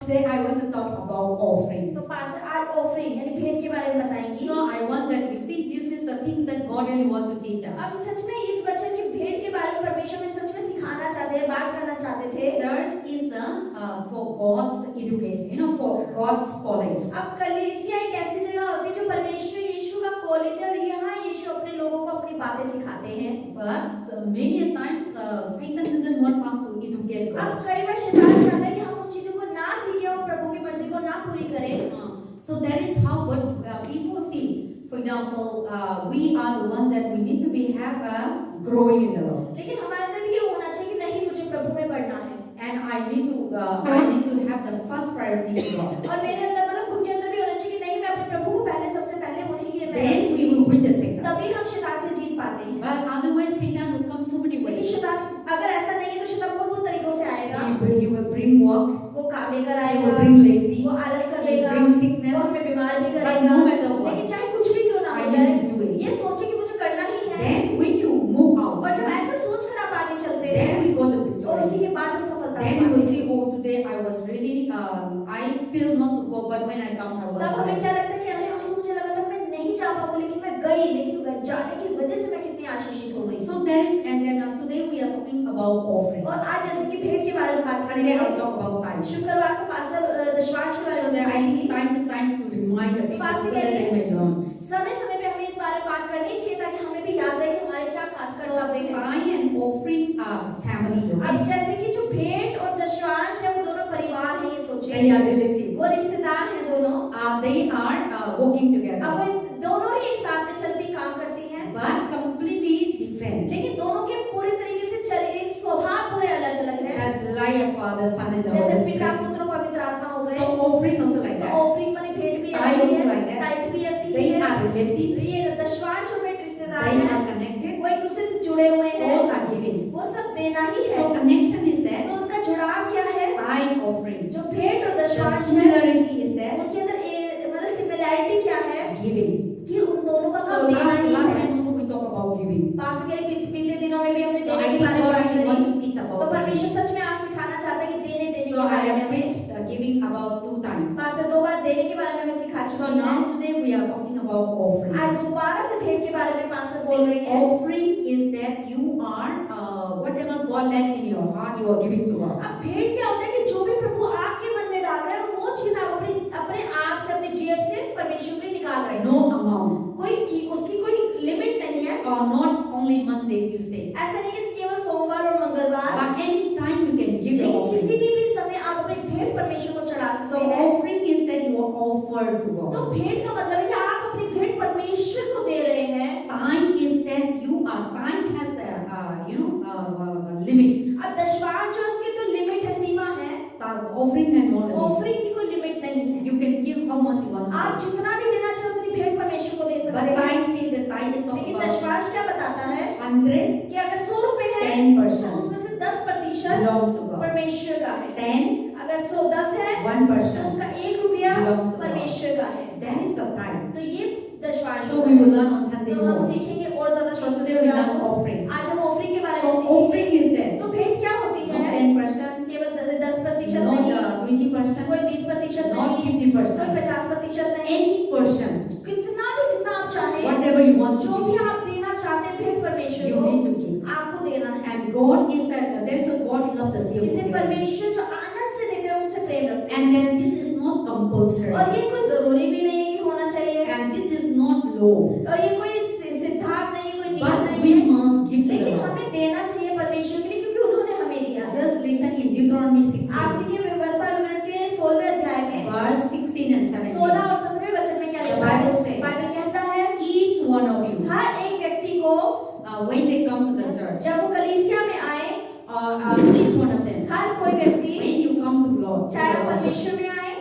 Today I want to talk about offering. तो पास आज offering यानी भेंट के बारे में बताएंगी। So I want that we see this is the things that God really want to teach us. अब सच में इस वचन की भेंट के बारे में परमेश्वर में सच में सिखाना चाहते हैं, बात करना चाहते थे। Church is the for God's education, for God's college. अब कलीसिया एक ऐसी जगह होती है जो परमेश्वर यीशु का कॉलेज है और यहाँ यीशु अपने लोगों को अपनी बातें सिखाते हैं। But many times Satan doesn't want us to educate God. अब कई बार शैतान चाहता है कि हम उन चीजों को ना सीखें और प्रभु की मर्जी को ना पूरी करें। So that is how what people see. For example, we are the one that we need to be have growing in the Lord. लेकिन हमारे अंदर भी ये होना चाहिए कि नहीं मुझे प्रभु में बढ़ना है। And I need to have the first priority in God. और मेरे अंदर मतलब खुद के अंदर भी होना चाहिए कि नहीं मैं अपने प्रभु को पहले सबसे पहले उन्हीं के Then we will win the Satan. तभी हम शैतान से जीत पाते हैं। But otherwise Satan will come so many लेकिन ways. शैतान अगर ऐसा नहीं है तो शैतान बहुत तरीकों से आएगा। He will bring work. वो काम लेकर He आएगा, will bring lazy. वो आलस कर He देगा, will bring sickness. वो हमें बीमार भी But करेगा। no matter what, लेकिन चाहे कुछ भी क्यों ना I हो need जाए, to do it. ये सोचे कि मुझे करना ही है। Then when you move out, और जब ऐसा सोचकर आप आगे चलते हैं, then we got the तो उसी victory. के बाद हम सफलता Then you will पाते हैं। see, oh, today I was really, I feel not to go, but when I come, I was. तब हमें क्या लगता है कि अरे आज तो मुझे लगा था मैं नहीं जा पाऊंगी, लेकिन मैं गई, लेकिन जाने की वजह से मैं कितनी आशीषित हो गई। So there is, and then today we are talking about offering. और आज जैसे कि भेंट के बारे में बात Sunday करेंगे, I'll talk about time. शुक्रवार को पास्टर दशवांश के बारे So में that I need सिखाएंगे। time to remind the people so that they may learn. समय समय पे हमें इस बारे में बात करनी चाहिए ताकि हमें भी याद रहे कि हमारे क्या खास So कर्तव्य हैं। time and offering are family. अब Okay? जैसे कि जो भेंट और दशवांश है वो दोनों परिवार हैं, ये सोचिए। They are relative. वो रिश्तेदार हैं दोनों। They are working together. अब वो दोनों ही एक साथ में चलती काम करती हैं, But completely different. लेकिन दोनों के पूरे तरीके से चले स्वभाव पूरे अलग अलग हैं। That like a Father, Son, and the जैसे Holy पिता Spirit. पुत्र पवित्र आत्मा हो गए। So offering also like that. Offering माने भेंट भी Tithe ऐसी also है, like that. ताइथ भी ऐसी They है। are relative. ये दशवांश और भेंट रिश्तेदार They हैं, are connected. वो एक दूसरे से जुड़े हुए हैं, All are giving. वो सब देना ही है। So connection is there. तो उनका जुड़ाव क्या है? Tithe offering. जो भेंट और The दशवांश है, similarity is there. उनके अंदर मतलब सिमिलैरिटी क्या है Giving. कि उन दोनों का So सब देना ही last है। time also we talk about giving. पास के बीते दिनों में भी हमने So I देने think के बारे में God बात really want करी। to teach तो about giving. परमेश्वर सच में आज सिखाना चाहता है कि देने So के I बारे have में। preached giving about 2 times. पास 2 बार देने के बारे में हमें सिखा So चुकी now है। today we are talking about offering. आज दोबारा से भेंट के बारे में पास्टर बोल रहे See, हैं। offering is that you are whatever God led in your heart, you are giving to God. अब भेंट क्या होता है कि जो भी प्रभु आपके मन में डाल रहे हैं वो चीज आप अपने आप से अपनी जेब से परमेश्वर के लिए निकाल रहे हैं। No amount. उसकी कोई लिमिट नहीं है। Or not only Monday, Tuesday. ऐसा नहीं कि केवल सोमवार और मंगलवार, But any time you can give your लेकिन किसी offering. भी समय आप अपनी भेंट परमेश्वर को चढ़ा So सकते हैं। offering is that you are offered to God. तो भेंट का मतलब है कि आप अपनी भेंट परमेश्वर को दे रहे हैं। Time is that time has a limit. अब दशवांश जो उसकी तो लिमिट है, सीमा है। Offering and no limit. Offering की कोई लिमिट नहीं है। You can give how much you want. आप जितना भी देना चाहो उतनी भेंट परमेश्वर को दे सकते But हैं। I say the tithe is not लेकिन about दशवांश क्या बताता है 100, कि अगर 100 रुपए है 10% तो उसमें से 10% belongs to God. परमेश्वर का है। 10, अगर 110 है तो 1%. उसका 1 रुपया belongs to God. परमेश्वर का है। That is the tithe. तो ये दशवांश So we will learn on Sunday तो हम more. सीखेंगे और ज्यादा So today we learn offering. आज हम ऑफरिंग के बारे So में सीखेंगे। offering is there. तो भेंट क्या होती Not है? 10%, केवल 10% not नहीं, 20%, कोई 20% not नहीं, 50%. कोई 50% नहीं, Any percent, कितना भी जितना आप चाहे, whatever you want जो to भी give, आप देना चाहते हैं भेंट परमेश्वर you need को to give. आपको देना है। And God is that there is a God love the इसलिए cheerful. परमेश्वर जो आनंद से देते हैं उनसे प्रेम रखते हैं। And then this is not compulsory. और ये कोई जरूरी भी नहीं है कि होना चाहिए, And this is not law. और ये कोई सिद्धांत नहीं है, कोई नियम But नहीं we है, must give to लेकिन the Lord. हमें देना चाहिए परमेश्वर के लिए क्योंकि उन्होंने हमें दिया। Just listen in Deuteronomy 16, आप सीखिए व्यवस्था विवरण के 16वें अध्याय में verse 16 and 16 17. और 17वें वचन में क्या The लिखा है? Bible says, बाइबल कहता है Each one of you, हर एक व्यक्ति को when they come to the church, जब वो कलीसिया में आए, each one of them, हर कोई व्यक्ति when you come to Lord, चाहे वो परमेश्वर में आए,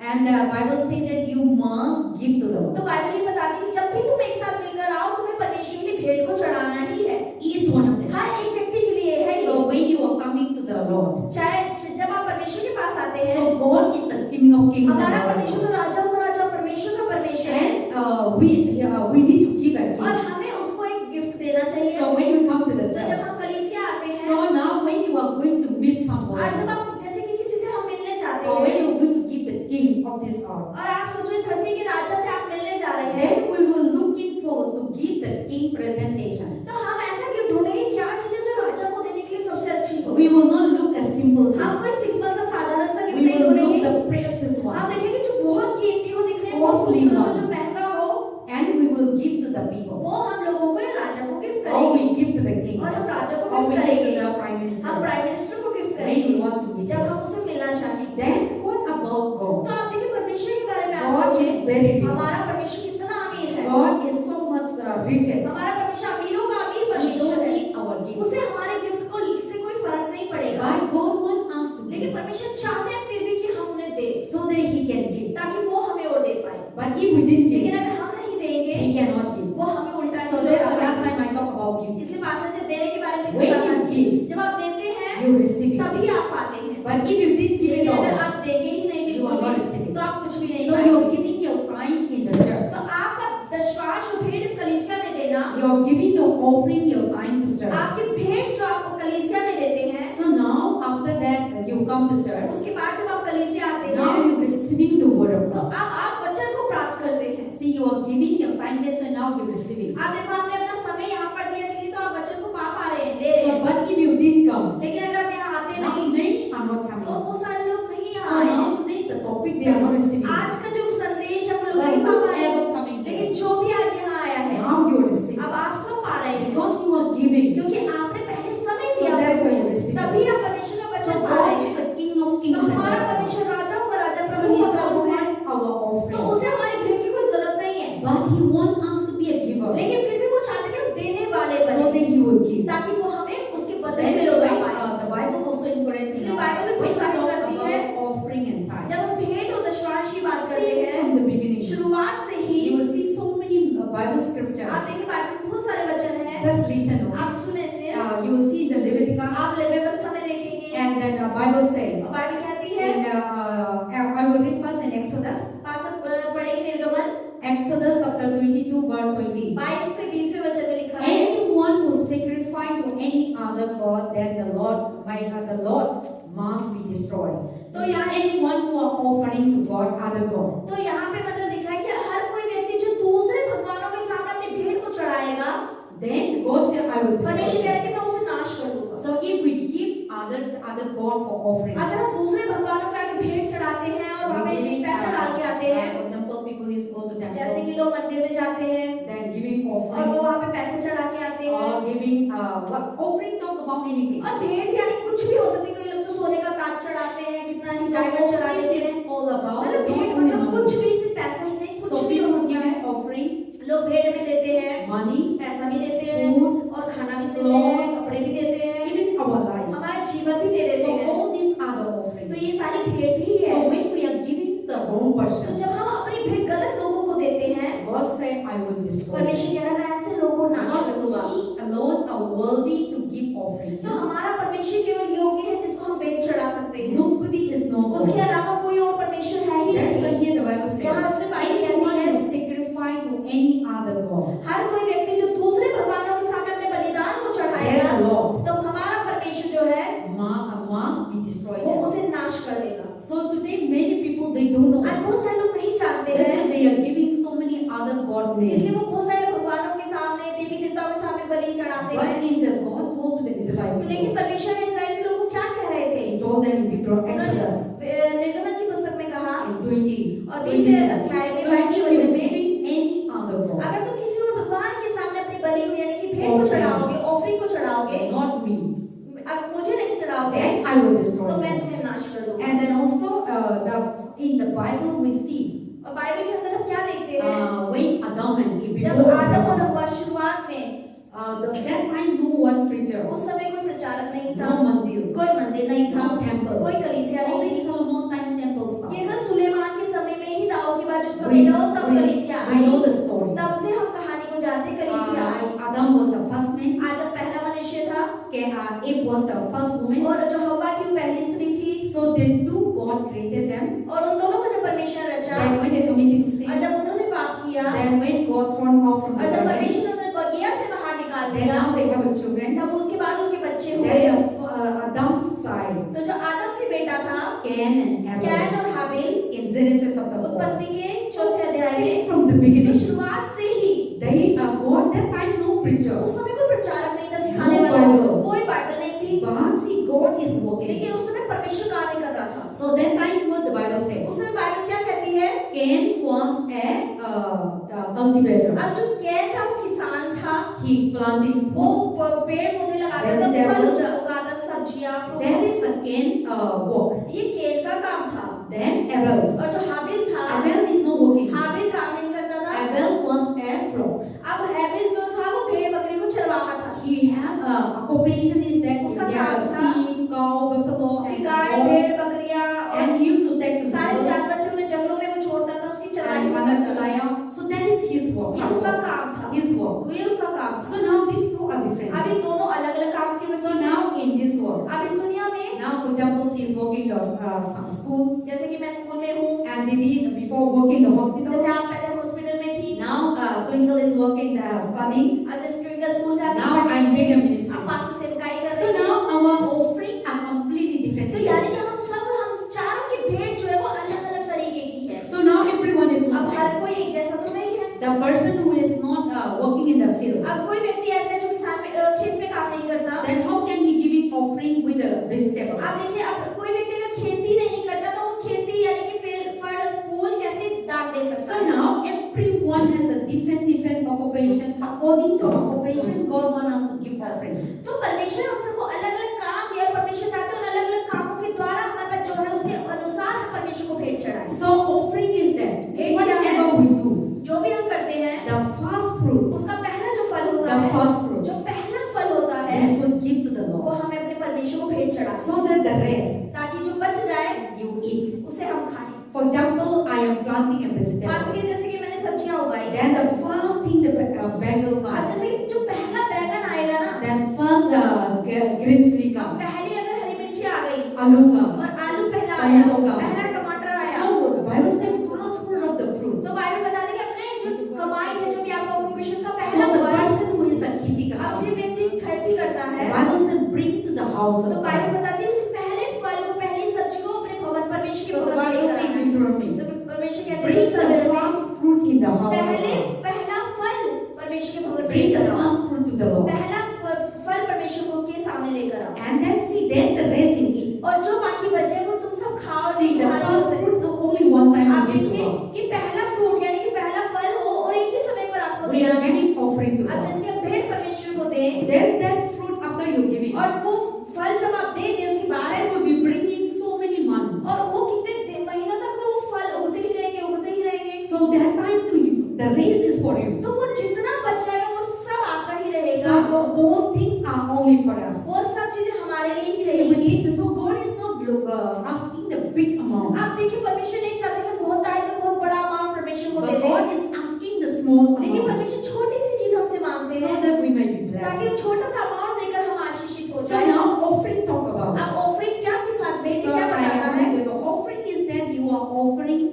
and the Bible says that you must give to the Lord. तो बाइबल ये बताती है कि जब भी तुम एक साथ मिलकर आओ तुम्हें परमेश्वर की भेंट को चढ़ाना ही है। Each one of them. हर एक व्यक्ति के लिए है ये। So when you are coming to the Lord, चाहे जब आप परमेश्वर के पास आते हैं, so God is the King of Kings and हमारा Lord of परमेश्वर तो राजा का राजा, परमेश्वर का परमेश्वर है, And we need to give a और gift. हमें उसको एक गिफ्ट देना चाहिए। So when we come to the तो जब church, हम कलीसिया आते हैं, so now when you are going to meet और somebody, जब आप जैसे कि किसी से हम मिलने जाते or when हैं, you are going to of this earth. और आप सोचो धरती के राजा से आप मिलने जा रहे हैं, Then we will looking for to give the king presentation. तो हम ऐसा क्यों ढूंढेंगे क्या चीजें जो राजा को देने के लिए सबसे अच्छी हो। We will not look at simple हम things. कोई सिंपल सा साधारण सा गिफ्ट We नहीं will look ढूंढेंगे, the precious हम one. देखेंगे जो बहुत कीमती हो, दिखने में Costly खूबसूरत हो, one. जो महंगा हो, And we will give to the people. वो हम लोगों को या राजा को गिफ्ट Or करेंगे, we give to the king. और हम राजा को Or we gift give to करेंगे, the prime हम minister. प्राइम मिनिस्टर को गिफ्ट When we करेंगे want to meet जब him. हम उससे मिलना चाहेंगे। Then what about तो God? आप देखिए परमेश्वर के बारे में आप God सोचिए, is very rich. हमारा परमेश्वर कितना अमीर है, God is so much riches. हमारा परमेश्वर अमीरों का अमीर He परमेश्वर don't है, need our gift. उसे हमारे गिफ्ट को से कोई फर्क नहीं पड़ेगा, But God wants us to लेकिन give परमेश्वर चाहते हैं फिर भी कि हम उन्हें दें so that He can give. ताकि वो हमें और दे पाए, But if we didn't लेकिन give, अगर हम नहीं देंगे He cannot give. वो हमें उल्टा So ही that's the देगा। last time I talk about giving. इसलिए पास्टर जब देने के बारे में When बात you करते हैं, give, जब आप देते हैं you receive it. तभी आप पाते हैं, But if you didn't give it लेकिन अगर all, आप देंगे ही नहीं You are बिल्कुल not भी, receiving. तो आप कुछ भी नहीं so पाएंगे। you're giving your time in the church. तो आपका दशवांश जो भेंट इस कलीसिया में देना, You're giving your offering, your time to church. आपकी भेंट जो आपको कलीसिया में देते हैं, So now after that you come to church. उसके बाद जब आप कलीसिया आते Now हैं you're receiving the word of तो God. आप वचन को प्राप्त करते हैं। See, you are giving your time there, so now you're receiving. आप देखो आपने अपना समय यहाँ पर दिया इसलिए तो आप वचन को पा पा रहे हैं, ले रहे So, हैं। but if you didn't come, लेकिन अगर आप यहाँ आते now नहीं many are not तो coming. वो सारे लोग नहीं So यहाँ आए। now today the topic they are not receiving. आज का जो संदेश है वो लोग But नहीं पा पा रहे, whoever coming लेकिन there, जो भी आज यहाँ आया है now you're receiving. अब आप सब पा रहे हैं Because you are giving. क्योंकि आपने पहले समय So दिया, that's why you're receiving. तभी आप परमेश्वर का So वचन पा God रहे is हैं। the King of तो Kings and हमारा Lord of Lords. परमेश्वर राजाओं का राजा, So प्रभु He का don't प्रभु है, want our तो offering, उसे हमारी भेंट की कोई जरूरत नहीं है, but He wants us to be a giver, लेकिन फिर भी वो चाहते हैं कि हम देने वाले so बने that He will give. ताकि वो हमें उसके बदले That में is लौटा why पाए। the Bible also encourages इसलिए us बाइबल में when we प्रोत्साहित talk करती है, about offering and tithe. जब हम भेंट और दशवांश की बात करते See हैं from the beginning, शुरुआत से ही, you will see so many Bible scripture. आप देखिए बाइबल में बहुत सारे वचन हैं, Just listen. Okay? आप सुने से You will see the Leviticus, आप लेवी व्यवस्था में देखेंगे, and then Bible say, और बाइबल कहती है, and I will read first in Exodus. Pastor पढ़ेंगे निर्गमन Exodus chapter 22 verse 20. 22 से 20वें वचन में लिखा है, Anyone who sacrifice to any other god, then the Lord must be destroyed. तो So यहाँ anyone who are offering to God other god, तो यहाँ पे मतलब लिखा है कि हर कोई व्यक्ति जो दूसरे भगवानों के सामने अपनी भेंट को चढ़ाएगा, then God said, I will परमेश्वर destroy कह रहा them. है कि मैं उसे नाश कर दूंगा। So if we give other god for offering, अगर हम दूसरे भगवानों के आगे भेंट चढ़ाते हैं और वहाँ पे पैसा डाल के आते हैं, for example, people used to go to जैसे temple, कि लोग मंदिर में जाते हैं then giving और offering, वो वहाँ पे पैसे चढ़ा के आते हैं, or giving what offering talk about anything. और भेंट यानी कुछ भी हो सकती है, कोई लोग तो सोने का ताज चढ़ाते हैं, कितना ही So डायमंड चढ़ा offering देते हैं, is all about मतलब भेंट not only मतलब money. कुछ भी, सिर्फ पैसा ही नहीं, So कुछ भी हो people सकता है। giving offering, लोग भेंट में देते हैं, money, पैसा भी देते हैं food, और खाना भी देते हैं, कपड़े भी देते हैं, even our life. हमारा जीवन भी दे देते So हैं। all these are the तो offering. ये सारी भेंट ही है। So when we are giving to the wrong तो person, जब हम अपनी भेंट गलत लोगों को देते हैं, God said, I will destroy them. परमेश्वर कह रहा है मैं ऐसे लोगों को नाश कर दूंगा। Because He alone are worthy to give offering. तो हमारा परमेश्वर केवल योग्य है जिसको हम भेंट चढ़ा सकते हैं, Nobody is not उसके God. अलावा कोई और परमेश्वर है ही That's why नहीं। here the Bible says, यहाँ इसलिए बाइबल anyone कहती है, who sacrifice to any other God, हर कोई व्यक्ति जो दूसरे भगवानों के सामने अपने बलिदान को चढ़ाएगा, then the Lord तो हमारा परमेश्वर जो है must be destroyed. वो them. उसे नाश कर देगा। So today many people they don't know. आज बहुत सारे लोग नहीं जानते That's why हैं, they are giving so many other God इसलिए names. वो बहुत सारे भगवानों के सामने, देवी देवताओं के सामने बलि चढ़ाते But हैं। in the God told to the तो Israelites, लेकिन परमेश्वर ने इस्राएली लोगों को क्या कह रहे थे? He told them in Deuteronomy Exodus निर्गमन की पुस्तक में कहा in 20. और 20 अध्याय में So 22 if वचन you में, giving any other God, अगर तुम किसी और भगवान के सामने अपनी बलि को यानी कि भेंट को Offering. चढ़ाओगे, ऑफरिंग को चढ़ाओगे, not me, अगर मुझे नहीं चढ़ाओगे then I will destroy तो मैं them. तुम्हें नाश कर दूंगा। And then also in the Bible we see और बाइबल के अंदर हम क्या देखते हैं? when Adam and Eve जब before आदम और Adam, हव्वा शुरुआत में, that time no one preacher, उस समय कोई प्रचारक नहीं था, no मंदिर, कोई मंदिर नहीं था, no temple, कोई कलीसिया नहीं only थी। Solomon time temple stuff. केवल सुलेमान के समय में ही दाऊद के बाद जो उसका We, बेटा हो तब कलीसिया we know I. the story. तब से हम कहानी को जानते हैं, कलीसिया आई। Adam was the first man, आदम पहला मनुष्य था Eve was the first woman. और जो हव्वा थी वो पहली स्त्री थी, So the two God created them. और उन दोनों को जब परमेश्वर रचा Then when they committed sin, और जब उन्होंने पाप किया then when God thrown off from the और जब garden, परमेश्वर ने उन्हें बगिया से बाहर निकाल then दिया, now they have a children. तब उसके बाद उनके बच्चे हुए। Then Adam's side, तो जो आदम के बेटा था Cain and Abel. कैन और हाबिल, In Genesis chapter the beginning, तो शुरुआत से ही God that time no preacher. उस समय कोई प्रचारक नहीं था, सिखाने No वाला Bible. कोई बाइबल नहीं थी, But see, God is working. लेकिन उस समय परमेश्वर कार्य कर रहा था। So that time what the Bible says, उस समय बाइबल क्या कहती है? Cain was a cultivator. अब जो कैन था वो किसान था, He planted वो food. पेड़ पौधे लगाता था, Vegetable. फल उगाता था, सब्जियां, That fruit. is a Cain work. ये कैन का काम था। Then Abel. और जो हाबिल था, Abel is not working. हाबिल काम नहीं करता था। Abel was a flock. अब हाबिल जो था वो भेड़ बकरी को चरवाहा था। He have occupation is that उसका he have काम a था। sheep, cow, buffalo, उसकी and गाय, all. भेड़, बकरियां And और he used to take the सारे cattle जानवर थे उन्हें जंगलों में वो छोड़ता था, उसकी चराई and करता Hanak था। Kalaya. So that is his work. ये उसका काम था। His work. ये उसका काम था। So now these two are different. अब ये दोनों अलग-अलग काम के So व्यक्ति हैं। now in this world, अब इस दुनिया में now for example, she is working the some school, जैसे कि मैं स्कूल में हूँ, and Didi before working the hospital. जैसे आप पहले हॉस्पिटल में थी, Now Twinkle is working studying. अब जैसे ट्विंकल स्कूल जाती Now है, I'm doing a ministry. अब पास से सेवकाई कर So रही है। now our offering are completely different. तो यानी कि हम चारों की भेंट जो है वो अलग-अलग तरीके की है। So now everyone is अब not हर same. कोई एक जैसा तो नहीं है। The person who is not working in the field, अब कोई व्यक्ति ऐसा है जो किसान में खेत में काम नहीं करता। then how can he giving offering with the vegetable? आप देखिए, अब कोई व्यक्ति अगर खेती नहीं करता तो वो खेती यानी कि फल फूल कैसे दान दे सकता So है? now everyone has a different occupation. According to occupation, God wants us to give offering. तो परमेश्वर हम सबको अलग-अलग काम दिया और परमेश्वर चाहते हैं उन अलग-अलग कामों के द्वारा हमारे पास जो है उसके अनुसार हम परमेश्वर को भेंट चढ़ाएं। So offering is that भेंट क्या है? whatever we do, जो भी हम करते हैं, the first fruit, उसका पहला जो फल होता the है, first fruit, जो पहला फल होता है, we should give to the वो Lord, हमें अपने परमेश्वर को भेंट चढ़ाएं, so that the rest ताकि जो बच जाए you eat. उसे हम खाएं। For example, I am planting a आज vegetable. के जैसे कि मैंने सब्जियां उगाई, Then the first thing the bagel अब comes. जैसे कि जो पहला बैगन आएगा ना, Then first green chili comes. पहले अगर हरी मिर्ची आ गई Aloo comes. और आलू पहला आया, टमाटो का। पहला टमाटर आया, So Bible says first fruit of the fruit. तो बाइबल बता देगी अपने जो कमाई है, जो भी आपका ऑक्यूपेशन का So पहला the फल, person who is a खेती अब करता जो व्यक्ति खेती करता है, है, Bible says bring to the house तो of बाइबल God. बताती है उस पहले फल को, पहली सब्जी को अपने भवन परमेश्वर के So the भवन में Bible लेकर says आना है। Deuteronomy, तो परमेश्वर कहते bring हैं the first fruit in the house of पहले God. पहला फल परमेश्वर के भवन में Bring the लेकर आओ, first fruit to the Lord. पहला फल परमेश्वर को के सामने लेकर आओ, And then see, then the rest you eat. और जो बाकी बचे वो तुम सब खाओ। See, the तुम्हारे first उसमें- fruit only one time आप you give to देखिए God. कि पहला फ्रूट यानी कि पहला फल हो और एक ही समय पर आपको We देना are है। giving offering to अब God. जैसे कि आप भेंट परमेश्वर को दें, Then that fruit after you giving, और वो फल जब आप दे दें उसके बाद, that will be bringing so many months. और वो कितने महीनों तक तो वो फल उगते ही रहेंगे, उगते ही रहेंगे। So that time to the race is for you. तो वो जितना बचेगा वो सब आपका ही So रहेगा, those things are only for us. वो सब चीजें हमारे लिए ही See, we रहेगी। need, so God is not asking the big amount, आप देखिए, परमेश्वर नहीं चाहते कि बहुत टाइम में बहुत बड़ा अमाउंट परमेश्वर को दे but दें, God is asking the small लेकिन amount परमेश्वर छोटी सी चीज हमसे मांगते so हैं that we may be ताकि blessed. छोटा सा अमाउंट देकर हम आशीषित हो So जाएं। now offering talk about. अब ऑफरिंग क्या सिखा, बेटी So क्या बताता है? the offering is that you are offering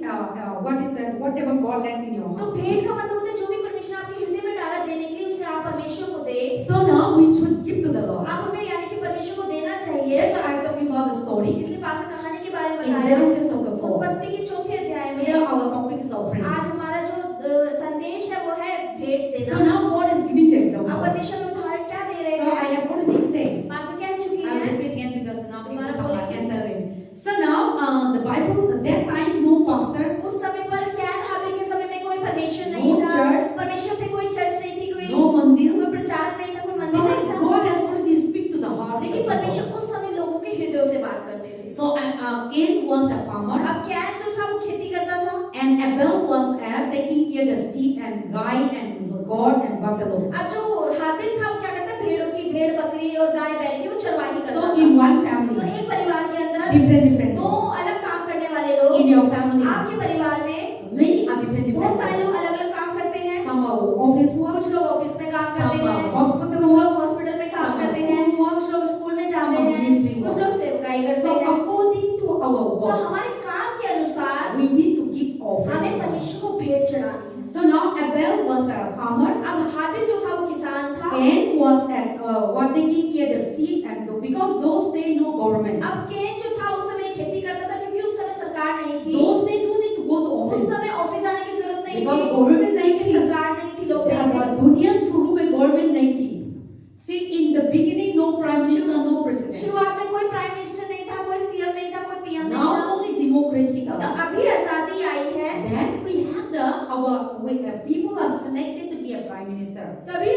what is that, whatever God left in your तो heart. भेंट का मतलब होता है जो भी परमेश्वर आपके हृदय में डाला देने के लिए उसे आप परमेश्वर को दे। So now we should give to the Lord. अब हमें यानी कि परमेश्वर को देना चाहिए। Yes, I'm talking about the story इसलिए पास कहानी के बारे में in बताया, Genesis chapter 4. उत्पत्ति के चौथे अध्याय Today में। our topic is offering. आज हमारा जो संदेश है वो है भेंट So देना। now God is giving the अब example. परमेश्वर में उदाहरण क्या दे रहे So I हैं? have already said. पास कह चुकी I will है। repeat again because now people तुम्हारा are बोलेंगे। entering. So now the Bible at that time no pastor, उस समय पर कैन हाबिल के समय में कोई परमेश्वर No नहीं था, church. परमेश्वर थे, कोई चर्च नहीं थी, कोई no mandir. कोई प्रचारक नहीं था, कोई मंदिर नहीं But था, God has already speak to the heart. of लेकिन the परमेश्वर people. उस समय लोगों के हृदयों से बात करते थे। So Cain was a farmer अब कैन जो था वो खेती करता था, and Abel was taking care of the sheep and guy and goat and buffalo. अब जो हाबिल था वो क्या करता, भेड़ बकरी और गाय बैल की वो चरवाही करता So था। in one तो family, एक परिवार के अंदर different. दो अलग काम करने वाले लोग, In your family, आपके परिवार में many are different. बहुत सारे लोग अलग अलग काम करते हैं। Some are office work, कुछ लोग ऑफिस में काम some करते are हैं, hospital कुछ लोग work, हॉस्पिटल में काम some are करते school हैं, work, कुछ लोग स्कूल में some जाते are हैं, ministry कुछ work. लोग सेवकाई करते So हैं। according to our तो work, हमारे काम के अनुसार we need to give हमें offering. परमेश्वर को भेंट चढ़ानी है। So now Abel was a farmer, अब हाबिल जो था वो किसान था, Cain was at what taking care of the sheep and because those days no government. अब कैन जो था उस समय खेती करता था क्योंकि उस समय सरकार नहीं थी, Those days no need to go to उस office समय ऑफिस जाने की जरूरत नहीं because थी, government freedom, तो अभी आजादी आई है, then we have people are selected to be a prime minister. तभी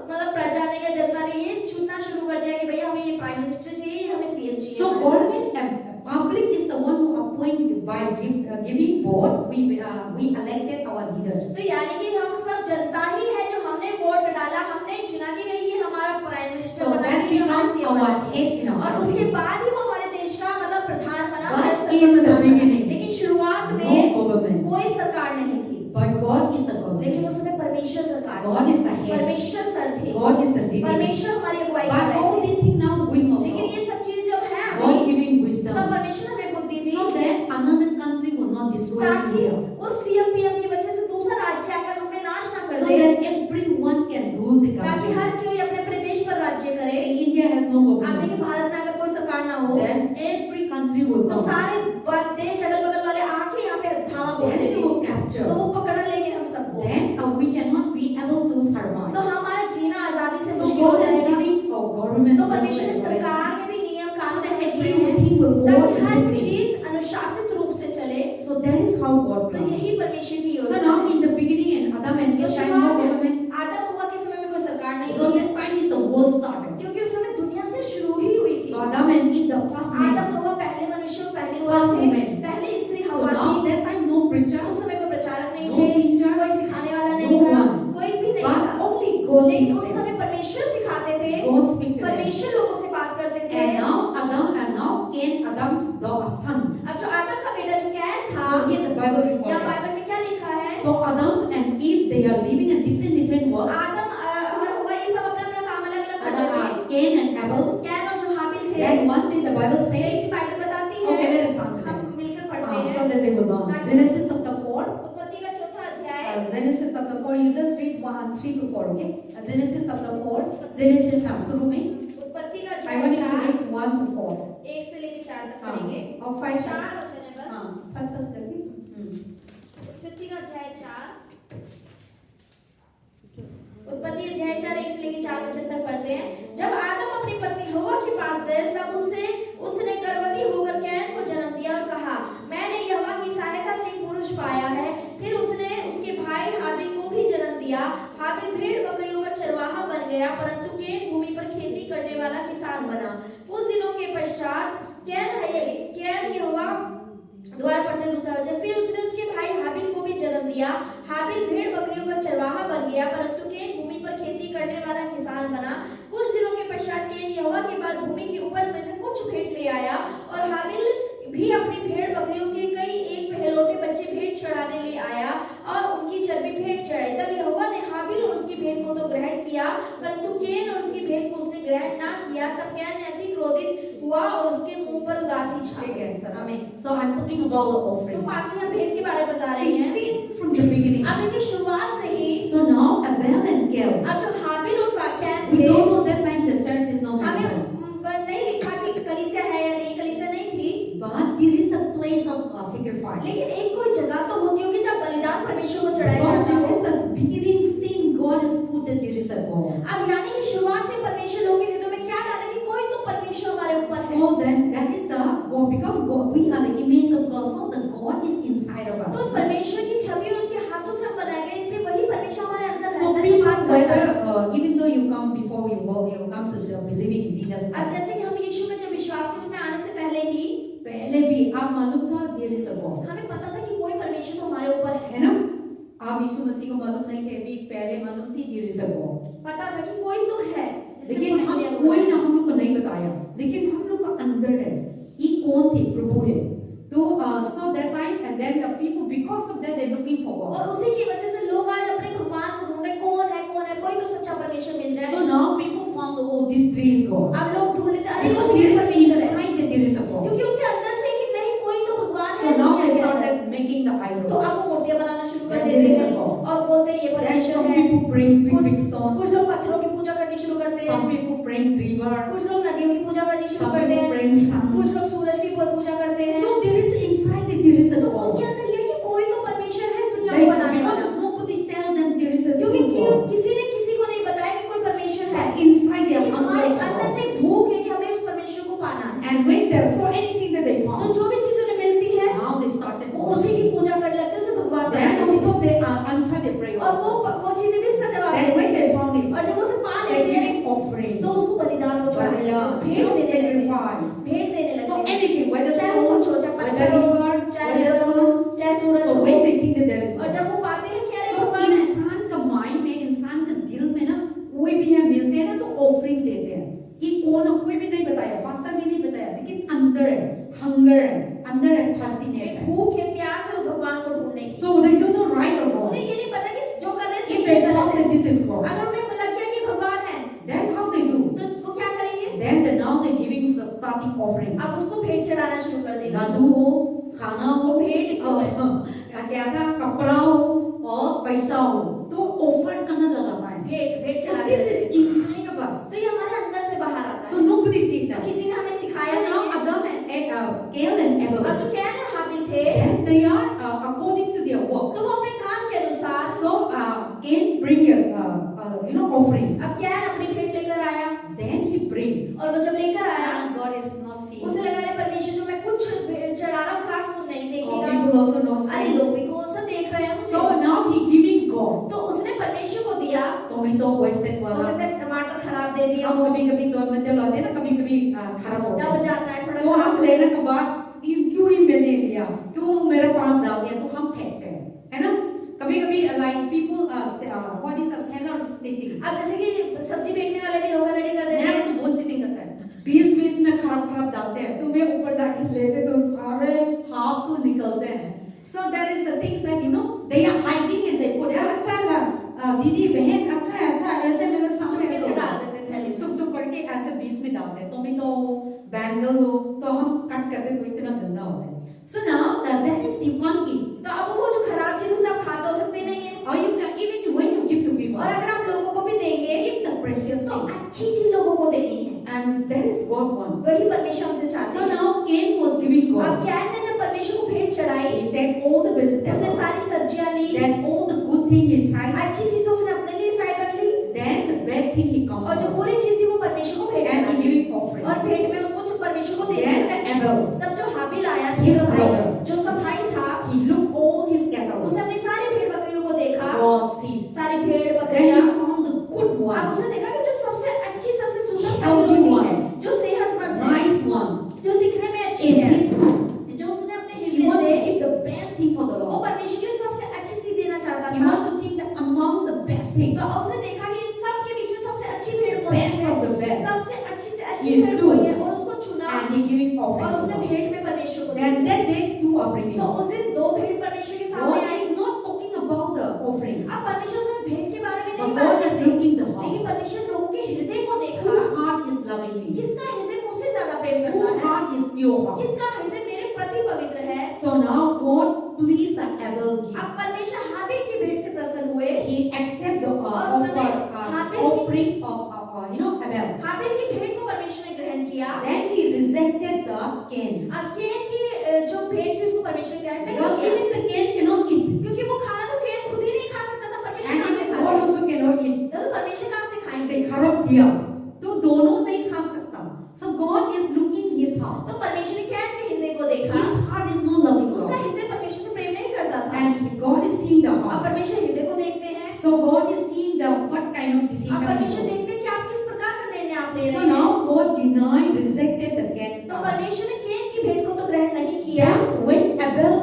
मतलब प्रजा ने या जनता ने ये चुनना शुरू कर दिया कि भैया हमें ये प्राइम मिनिस्टर चाहिए, हमें सीएम चाहिए. So government and public is the one who appoint by giving vote. We elected our leaders. तो यानी कि हम सब जनता ही है जो हमने वोट डाला, हमने चुना कि भाई ये हमारा प्राइम मिनिस्टर So बनना that चाहिए, हमारा becomes सीएम our बनना चाहिए. head in our और उसके country. बाद ही वो हमारे देश का मतलब प्रधान बना. But भारत in the सरकार beginning, बना. लेकिन शुरुआत No में government. कोई सरकार नहीं थी, But God is the government. लेकिन उस समय परमेश्वर सरकार थी. God is the head. परमेश्वर सर थे, God is the leader. परमेश्वर हमारी अगुवाई कर But रहे all थे. these things now going लेकिन also. ये सब चीज जब है God अभी, giving तब wisdom. परमेश्वर हमें बुद्धि दी So that another country will not destroy ताकि India. उस सीएम पीएम की वजह से दूसरा राज्य आकर हमें नाश ना कर So they, that everyone can rule the ताकि country. हर कोई अपने अपने देश पर राज्य करे. See, India has no आप government. देखिए भारत में अगर कोई सरकार ना हो Then every country will तो come. सारे देश अगल बगल वाले आके यहाँ पे धावा बोल Then they देंगे, will तो capture. वो पकड़ लेंगे हम सबको. Then we cannot be able to survive. तो हमारा जीना आजादी से So मुश्किल हो God is जाएगा. giving our government. तो परमेश्वर ने सरकार में भी नियम So कानून that दिए everything हैं will go ताकि हर discipline. चीज अनुशासित रूप से चले. So that is how God तो planned. यही परमेश्वर की So योजना now है. in the beginning in Adam and तो Eve time no शुरुआत में government. आदम हवा के समय में कोई सरकार नहीं Because थी, that time is the world started. क्योंकि उस समय दुनिया से शुरू ही हुई थी. So Adam and Eve the first Adam man. हवा पहले मनुष्य पहले First थे, woman. पहले स्त्री So हवा now थी. that time no preacher. उस समय कोई प्रचारक नहीं No थे, teacher. कोई सिखाने वाला No नहीं था, one. कोई भी नहीं But था. only God लेकिन is उस there. समय परमेश्वर सिखाते थे, God speak to them. परमेश्वर लोगों से बात करते थे. And now Cain Adam's son. अब जो आदम का बेटा जो कैन था, So here the Bible या recorded. बाइबल में क्या लिखा है? So Adam and Eve they are living in different world. आदम और हवा ये सब अपना अपना काम अलग अलग करते थे. Cain and Abel. कैन और जो हाबिल थे, Then one day the Bible says. एक बाइबल बताती है. Okay, let us start today. हम मिलकर पढ़ते हैं. So that they will learn. Genesis chapter 4. उत्पत्ति का चौथा अध्याय. Genesis chapter 4. You just read 3 to 4. Okay. Genesis chapter 4. Genesis शुरू में. उत्पत्ति का I want you to अध्याय read 1 to 4. 1 से लेकर 4 तक पढ़ेंगे. और 5 चार वचन है बस. 5 first करके. उत्पत्ति का अध्याय 4. उत्पत्ति अध्याय 4 1 से लेकर 4 वचन तक पढ़ते हैं. जब आदम अपनी पत्नी हवा के पास गए तब उसने गर्भवती होकर कैन को जन्म दिया और कहा, मैंने यहोवा की सहायता से एक पुरुष पाया है. फिर उसने उसके भाई हाबिल को भी जन्म दिया. हाबिल भेड़ बकरियों का चरवाहा बन गया, परंतु कैन भूमि पर खेती करने वाला किसान बना. कुछ दिनों के पश्चात कैन यहोवा द्वारा पढ़ते दूसरा वचन. फिर उसने उसके भाई हाबिल को भी जन्म दिया. हाबिल भेड़ बकरियों का चरवाहा बन गया, परंतु कैन भूमि पर खेती करने वाला किसान बना. कुछ दिनों के पश्चात कैन यहोवा के बाद भूमि की उपज में से कुछ भेंट ले आया, और हाबिल भी अपनी भेड़ बकरियों के कई एक पहलौठे बच्चे भेंट चढ़ाने ले आया और उनकी चर्बी भेंट चढ़ाई. तब यहोवा ने हाबिल और उसकी भेंट को तो ग्रहण किया, परंतु कैन और उसकी भेंट को उसने ग्रहण ना किया. तब कैन ने अति क्रोधित हुआ और उसके मुंह पर उदासी छा ठीक है गई. सर. हमें. So I'm talking about the तो offering. पास ही हम भेंट के बारे में बता रहे See, हैं. sin from the beginning. अब देखिए शुरुआत से ही So now Abel and Cain. अब जो हाबिल और कैन We थे, don't know that time the church is not हमें mentioned. नहीं लिखा कि कलीसिया है या नहीं, कलीसिया नहीं थी. But there is a place of sacrifice. लेकिन एक कोई जगह तो होती होगी जब बलिदान परमेश्वर को चढ़ाया Because जाता there हो. is a beginning sin God has put that there is a God. अब यानी कि शुरुआत से परमेश्वर लोगों के हृदय में क्या डाला कि कोई तो परमेश्वर हमारे ऊपर है. So then that is the God, because God, we are the image of God, so the God is inside of तो us. परमेश्वर की छवि और उसके हाथों से हम बनाए गए, इसलिए वही परमेश्वर हमारे अंदर So रहता है, people, बात करता whether है. even though you come before you go, you come to believing in Jesus अब Christ. जैसे कि हम यीशु में जब विश्वास किए, उसमें आने से पहले ही पहले भी आप मालूम था there is a God, हमें पता था कि कोई परमेश्वर तो हमारे ऊपर है. है ना? आप यीशु मसीह को मालूम नहीं थे, अभी पहले मालूम थी there is a God. पता था कि कोई तो है, जिसने लेकिन पूरी दुनिया हम को कोई बनाया. ना हम लोग को नहीं बताया, लेकिन हम लोग का अंदर है ये कौन थे? प्रभु है. तो so that time and then the people because of that they looking for God. और उसी की वजह से लोग आज अपने भगवान को ढूंढ रहे, कौन है, कोई तो सच्चा परमेश्वर मिल जाए. So now people found oh this tree is God. अब लोग ढूंढ लेते हैं, अरे Because कोई there is परमेश्वर है, inside that there is a God. क्योंकि उनके अंदर से कि नहीं कोई तो भगवान है. So now they दुनिया के अंदर. started making the तो idol. अब वो मूर्तियां बनाना शुरू कर That देते there is a हैं God. और बोलते हैं ये Then परमेश्वर some है. people bring big stone. कुछ लोग पत्थरों की पूजा करनी शुरू करते हैं, Some people bring river. कुछ लोग नदियों की पूजा करनी शुरू Some करते people हैं, bring sun. कुछ लोग सूरज की पूजा करते हैं. So there is inside that there is a तो God. उनके अंदर ये है कि कोई तो परमेश्वर है इस दुनिया Like, को बनाने वाला. because nobody tell them there is a क्योंकि true God. किसी ने किसी को नहीं बताया कि कोई परमेश्वर है. Inside their लेकिन हमारे hunger अंदर for से God. एक भूख है कि हमें उस परमेश्वर को पाना है. And when they saw anything that they तो found, जो भी चीज उन्हें मिलती है now they started क्या था, कपड़ा हो और पैसा हो तो ऑफर करना जाता है. भेंट So चढ़ा this देते is थे। inside of us. तो ये हमारे अंदर से बाहर आता So है। nobody teaches us. किसी ने हमें सिखाया So now नहीं है। Adam and Cain and अब Abel, जो कैन और हाबिल थे, they are according to their work. तो वो अपने काम के अनुसार, So Cain bring offering. अब कैन अपनी भेंट लेकर आया, Then he bring. और वो जब लेकर आया, God is not seeing. उसे लगा अरे परमेश्वर जो मैं कुछ भेंट चढ़ा रहा हूँ खास वो नहीं देखेगा। People also not अरे seeing. लोग भी कौन सा देख रहे हैं मुझे। So now he giving God. तो उसने परमेश्वर को दिया, टोमेटो wasted हो वाला. सकता है टमाटर खराब दे दिया हम हो, कभी-कभी टोमेटो लाते हैं ना, कभी-कभी खराब होता दब है. जाता है थोड़ा तो हम खराब। लेने के बाद क्यों ही मैंने लिया, क्यों मेरे पास डाल दिया, तो हम फेंकते हैं, है ना. कभी-कभी like people what is a seller sitting. अब जैसे कि सब्जी बेचने वाले भी धोखाधड़ी कर देते मैं हैं, तो बहुत चीटिंग करता है. 20 में खराब डालते हैं, तो मैं ऊपर जाके लेते तो सारे हाथ तो निकलते हैं. So there is the things that they are hiding and they put अच्छा ला दीदी बहन अच्छा है ऐसे मेरे सामने चुपके से ऐसे डाल देते थे थैली में। चुप करके ऐसे 20 में डालते हैं. टोमेटो हो, बैंगल हो, तो हम कट करते तो इतना गंदा होता है. So now that is you can't eat. तो अब वो जो खराब चीज उसे आप खा तो सकते नहीं है, Or you can even when you give to people. और अगर आप लोगों को भी देंगे Give the precious तो thing. अच्छी चीज लोगों को देनी है, And that is God wants. वही परमेश्वर हमसे चाहते So हैं। now Cain was giving अब God. कैन ने जब परमेश्वर को भेंट चढ़ाई, He take all the उसने vegetables, सारी सब्जियां ली, then all the good thing inside, अच्छी चीज तो उसने अपने लिए साइड रख ली, then the bad thing he comes. और जो बुरी चीज थी वो परमेश्वर को भेंट And he चढ़ाई, giving offering. और भेंट में उसको जो परमेश्वर को दे Then दिया। the Abel, तब जो हाबिल आया His था भाई, brother. जो उसका भाई था, he looked all his cattle. उसने अपनी सारी भेड़ बकरियों को देखा, God see. सारी भेड़ Then बकरियां, he found the good अब one, उसने देखा कि जो सबसे अच्छी सबसे सुंदर Healthy भेड़ one. है, जो सेहतमंद है, nice one. जो दिखने में अच्छी In है, his heart. जो उसने अपने He हृदय want to से give the best thing for the वो Lord. परमेश्वर के लिए सबसे अच्छी चीज देना चाहता He था। want to think that among the best thing, तो उसने देखा कि इन सब के बीच में सबसे अच्छी भेड़ कौन best है, of the best, सबसे अच्छी से अच्छी Jesus. भेड़ कौन है, और उसको चुना, and he giving और offering. उसने to God. भेंट में परमेश्वर को Then दिया। that day two are bringing. तो उस दिन दो भेंट परमेश्वर के सामने God I. is not talking about the offering, अब परमेश्वर उसमें भेंट के बारे में but नहीं God बात is करते, looking the लेकिन heart. परमेश्वर लोगों के हृदय को देखा, Whose heart is loving me? किसका हृदय मुझसे ज्यादा प्रेम करता Whose है, heart is pure heart? किसका हृदय मेरे प्रति पवित्र है। So now God pleased the Abel gift. अब परमेश्वर हाबिल की भेंट से प्रसन्न हुए, He accept the offering of Abel. हाबिल की भेंट को परमेश्वर ने ग्रहण किया। Then he rejected the Cain. अब कैन की जो भेंट थी उसको परमेश्वर ग्रहण नहीं Because किया, even the Cain cannot eat. क्योंकि वो खाना तो कैन खुद ही नहीं खा सकता था, परमेश्वर And कहाँ से even God खाएगा? also cannot eat. तो परमेश्वर कहाँ से खाएंगे? से खराब दिया तो दोनों नहीं खा सकता. So God is looking his heart. तो परमेश्वर ने कैन के हृदय को देखा, His heart is not loving उसका God. हृदय परमेश्वर से प्रेम नहीं करता था। And God is seeing the अब heart. परमेश्वर हृदय को देखते हैं, So God is seeing the what kind of अब decision. परमेश्वर he took. देखते हैं कि आप किस प्रकार का निर्णय आप ले So रहे हैं। now God denied, rejected the Cain. तो परमेश्वर ने कैन की भेंट को तो ग्रहण नहीं किया, Then when Abel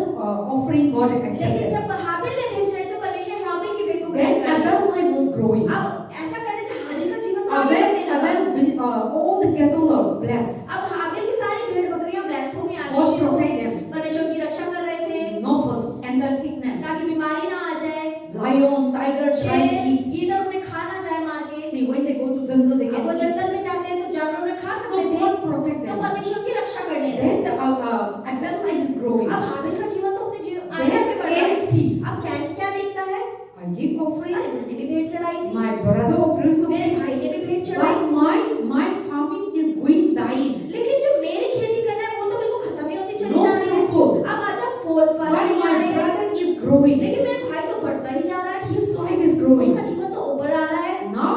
offering God लेकिन accepted. जब हाबिल ने भेंट चढ़ाई तो परमेश्वर हाबिल की भेंट को Then ग्रहण कर लिया। Abel life was growing. अब ऐसा करने से हाबिल का जीवन तो आगे बढ़ने लगा। All the cattle are blessed. अब हाबिल की सारी भेड़ बकरियां ब्लेस हो गई, God आशीषित हो protect गई। them. परमेश्वर की रक्षा कर रहे थे No first enter sickness. ताकि बीमारी ना आ जाए, Lion, tiger, try to शेर eat. गीदड़ उन्हें खा ना जाए मार के। See when they go to jungle they अब वो can eat. जंगल में जाते हैं तो जानवर उन्हें खा So सकते थे, God protect तो them. परमेश्वर की रक्षा करने लगे। Then the Abel life is growing. अब हाबिल का जीवन तो अपने जीवन आगे Then आगे बढ़ रहा है। Cain see. अब कैन क्या देखता है? I give offering. अरे मैंने भी भेंट चढ़ाई थी, My brother offering. मेरे भाई ने भी भेंट चढ़ाई, But my farming is going dying. लेकिन जो मेरी खेती करना है वो तो बिल्कुल खत्म ही होती चली No जा रही है। fruitful. अब आजा फल But नहीं आ my रहे हैं, brother is growing. लेकिन मेरा भाई तो बढ़ता ही जा रहा है, His life is growing. उसका जीवन तो ऊपर आ रहा है। Now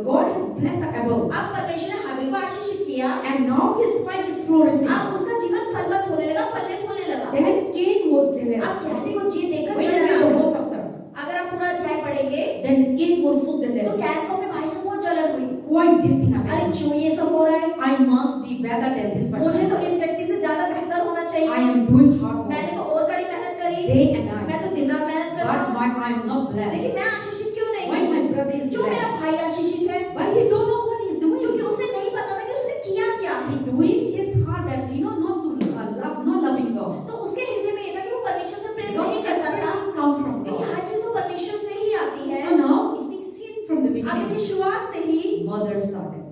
God has blessed Abel. अब परमेश्वर ने हाबिल को आशीषित किया, And now his life is flourishing. अब उसका जीवन फलवत होने लगा, फलने फूलने लगा। Then Cain was jealous. अब कैसे को जी देखकर When you जलन read the आ whole गई। chapter, अगर आप पूरा अध्याय पढ़ेंगे then Cain was so तो jealous. कैन को अपने भाई से बहुत जलन हुई, Why this thing अरे happened? क्यों ये सब हो रहा है, I must be better than this मुझे person. तो इस व्यक्ति से ज्यादा बेहतर होना I चाहिए, am doing hard work मैंने तो और कड़ी मेहनत करी, day and night. मैं तो दिन रात मेहनत कर रहा But हूँ, I am not blessed. लेकिन मैं आशीषित क्यों Why नहीं, my brother is क्यों मेरा blessed? भाई आशीषित है? But he don't know what he's doing. क्योंकि उसे नहीं पता था कि उसने किया क्या है। He doing his heart that not to not loving God. तो उसके हृदय में ये था कि वो परमेश्वर से प्रेम Because नहीं करता था, everything come from क्योंकि God. हर चीज तो परमेश्वर से ही आती है। So now you see sin from the अब beginning. देखिए शुरुआत से ही Murder started.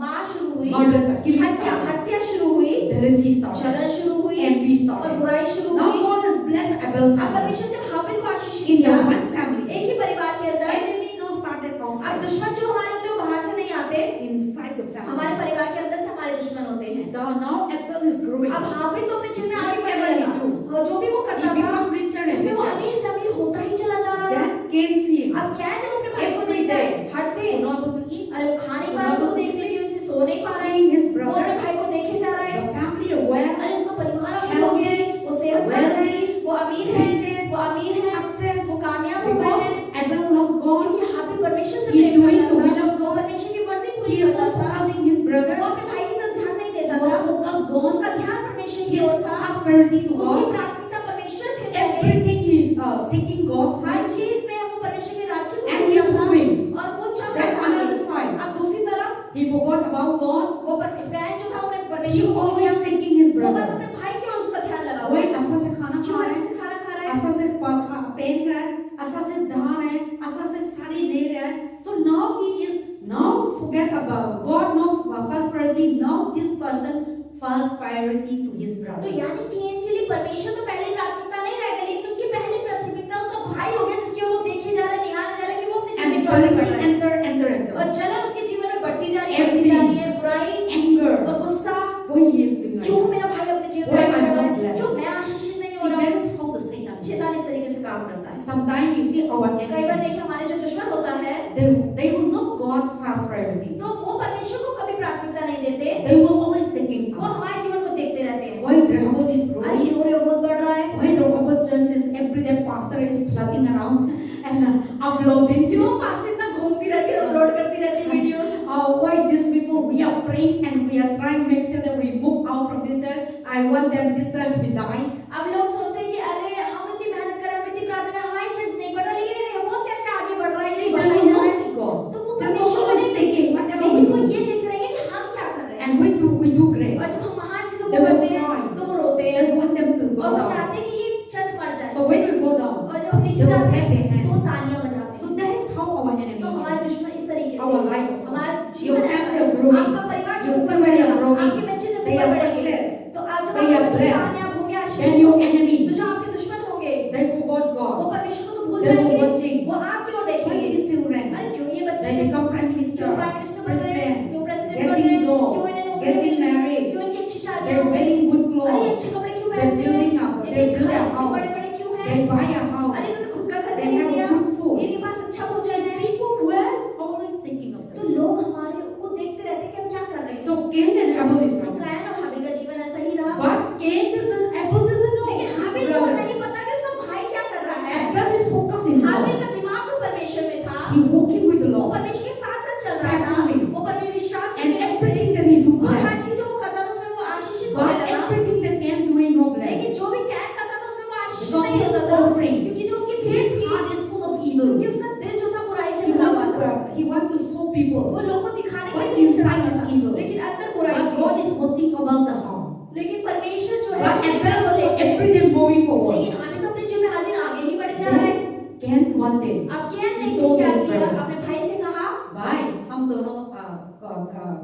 मार शुरू हुई, Murder started. Killing हत्या started. हत्या शुरू हुई, Jealousy started. जलन शुरू हुई Envy और started. बुराई शुरू Now हुई। God has blessed Abel Abel's अब family. परमेश्वर ने हाबिल को आशीषित In the किया one family, एक ही परिवार के अंदर। enemy no started अब outside. दुश्मन जो हमारे होते हैं वो बाहर से नहीं आते, Inside the हमारे family. परिवार के अंदर से हमारे दुश्मन होते हैं। Now Abel is growing. अब हाबिल तो अपने जीवन में आगे बढ़ने Whatever he लगा do, और जो भी वो he करता था become richer and उसमें वो richer. अमीर से अमीर होता ही चला जा रहा था। Then Cain see him. अब क्या जब अपने भाई को Every देखता है day. हर दिन, Not able to eat. अरे वो खा नहीं पा रहा, उसको देखने की वजह से सो नहीं पा रहा है, Seeing his वो अपने brother, भाई को देखे जा रहा है, the family aware, अरे उसका परिवार अमीर हो गया है, वो सेहतमंद है, वो अमीर है, वो अमीर है, success, वो कामयाब हो गए because हैं, Abel loved God. क्योंकि हाबिल परमेश्वर से He प्रेम doing करता the will था, of वो God. परमेश्वर की मर्जी पूरी He is करता not था, focusing his brother. वो अपने भाई की तरफ ध्यान नहीं देता He was था, focused God. उसका ध्यान परमेश्वर की His ओर था, prosperity to उसकी God. प्राथमिकता परमेश्वर थे पहले, Everything he seeking God's her will. चीज में वो परमेश्वर के राज्य को And he is ढूंढता था, moving. और वो चल Then रहा another था। side, अब दूसरी तरफ he forgot about God. वो बहन जो था वो He परमेश्वर को always seeking his वो बस brother. अपने भाई की ओर उसका ध्यान लगा हुआ वही है, अच्छा से खाना क्यों खा अच्छे रहे से खाना खा रहा है, अच्छा से पहन रहा है, अच्छा से जा रहा है, अच्छा से साड़ी ले रहा है. So now he is now forget about God. Now first priority. Now this person first priority to his तो brother. यानी कि इनके लिए परमेश्वर तो पहले प्राथमिकता नहीं रह गई, लेकिन उसकी पहली प्राथमिकता उसका भाई हो गया, जिसकी ओर वो देखे जा रहा है, निहारे जा रहा है कि वो अपने जीवन And में प्रगति कर jealousy रहा है, enter. और जलन उसके जीवन में बढ़ती जा रही है, बुराई Anger. और गुस्सा, Why he is doing like क्यों that? मेरा भाई अपने जीवन Why में I'm आगे बढ़ not रहा है, blessed? क्यों मैं आशीषित नहीं हो See, रहा that हूँ। is how the Satan is. शैतान इस तरीके से काम करता है। Sometimes you see our कई बार enemy, देखिए हमारे जो दुश्मन होता है, they will not God first priority. तो वो परमेश्वर को कभी प्राथमिकता नहीं देते, They will always thinking वो us. हमारे जीवन को देखते रहते हैं। Why Rehoboth is अरे growing? क्यों रे बहुत बढ़ रहा है, Why Rehoboth church is every day pastor is flooding around and uploading? क्यों पास इतना घूमती रहती है, अपलोड करती रहती है videos. Why these people we are praying and we are trying to make sure that we move out from this church. I want them this church to die. अब लोग सोचते हैं कि अरे हम इतनी मेहनत कर रहे हैं, हम इतनी प्रार्थना कर रहे हैं, हमारी चर्च नहीं बढ़ रहा, लेकिन ये बहुत कैसे आगे बढ़ रहा है, See, ये they बढ़ will नहीं जा रहा not है। see God. तो वो They will परमेश्वर को always नहीं thinking देखेंगे, whatever लेकिन we वो do. ये देख रहे हैं कि हम क्या कर रहे हैं, And we do great. और जब हम महान चीजों They को will करते हैं cry. तो वो रोते They हैं, want them to और go वो down. चाहते हैं कि ये चर्च मर जाए, So when we go down, और जब हम नीचे they will जाते clap हैं their तो hands. वो तालियां बजाते So हैं। that is how our enemy तो हमारे is. दुश्मन इस तरीके से, Our life also. हमारा You जीवन have ऐसा your है, growing. आपका परिवार You जब ऊपर see when you बढ़ेगा, are growing. आपके बच्चे जब They ऊपर are बढ़ेंगे, success. तो आज जब They आपके are बच्चे blessed. कामयाब होंगे, आशीषित Then your होंगे, enemy, तो जो आपके दुश्मन होंगे they forgot वो God. परमेश्वर को तो भूल They will जाएंगे, watching. वो आपकी ओर Why देखेंगे, these children? अरे क्यों ये बच्चे They become prime minister, क्यों प्राइम मिनिस्टर बन रहे हैं, president, क्यों प्रेसिडेंट बन रहे getting हैं, job, क्यों इन्हें नौकरी getting मिल रही है, married. क्यों इनकी अच्छी शादियां They're हो wearing good अरे ये clothes. अच्छे कपड़े क्यों They're पहनते हैं, building up. इनके They build घर a इतने house. बड़े-बड़े क्यों हैं, They buy a house. अरे इन्होंने खुद का घर They खरीद have लिया, good food. इनके पास अच्छा भोजन है, People were always thinking of तो them. लोग हमारे को देखते रहते हैं कि हम क्या कर रहे हैं। So Cain and Abel is तो like that. कैन और हाबिल का जीवन ऐसा ही रहा, But Abel doesn't know. लेकिन his हाबिल को brother. नहीं पता कि उसका भाई क्या कर रहा है। Abel is focusing Habil God. का दिमाग तो परमेश्वर में था, He walking with the वो Lord. परमेश्वर के साथ-साथ चल रहा था, Faithfully. वो परमेश्वर विश्वास से And करते everything थे, that he do और हर blessed. चीज जो वो करता था उसमें वो आशीषित होने But लगा, everything that Cain doing no blessed. लेकिन जो भी कैन करता था उसमें वो आशीषित Because नहीं his होता था, offering, क्योंकि जो उसकी भेंट his थी, heart is full of evil. क्योंकि उसका दिल जो था बुराई से He भरा हुआ था, want to show people. वो लोगों को दिखाने के But लिए inside is था, evil. लेकिन अंदर बुराई But थी। God is watching about the heart. लेकिन परमेश्वर जो है But वो Abel वो was देखते हैं। every day moving forward. लेकिन हाबिल तो अपने जीवन में हर दिन आगे ही बढ़े जा रहा है। Cain one day, अब कैन ने He told क्या his किया, brother. अपने भाई से कहा, भाई हम दोनों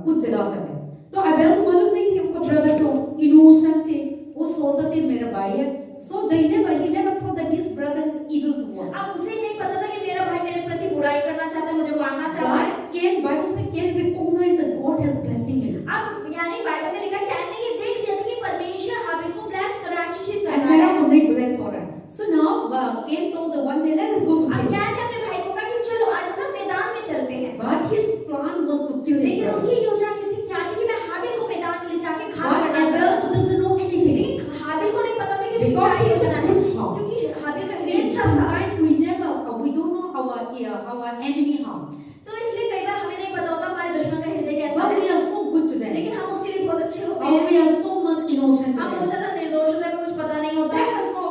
कुछ जगह चले. तो अबेल को मालूम नहीं थी उनका ब्रदर तो इनोसेंट थे, वो सोचते थे मेरा भाई है. So he never thought that his brother is evil toward. अब उसे ही नहीं पता था कि मेरा भाई मेरे प्रति बुराई करना चाहता है, मुझे मारना चाहता है। But Cain, Bible says Cain recognized that God has blessing him. अब यानी बाइबल में लिखा कैन ने ये देख लिया था कि परमेश्वर हाबिल को ब्लेस कर रहा है, आशीषित कर And रहा मेरा है। को नहीं bless हो रहा है. So now Cain told the one day let us go to अब field. कैन ने अपने भाई को कहा कि चलो आज हम ना मैदान में चलते हैं। But his plan was to kill his लेकिन brother. उसकी योजना क्या थी कि मैं हाबिल को मैदान में ले जाके घात But करना Abel चाहता था। doesn't know anything. लेकिन हाबिल को नहीं पता था कि उसकी Because क्या he is a योजना है, good heart. क्योंकि हाबिल का See, दिल अच्छा था। sometimes we don't know our enemy heart. तो इसलिए कई बार हमें नहीं पता होता हमारे दुश्मन का हृदय कैसा But we है, are so good to them. लेकिन हम उसके लिए बहुत अच्छे होते Or हैं, we are so much innocent to हम them. बहुत ज्यादा निर्दोष होते हैं, हमें कुछ पता नहीं होता। That was so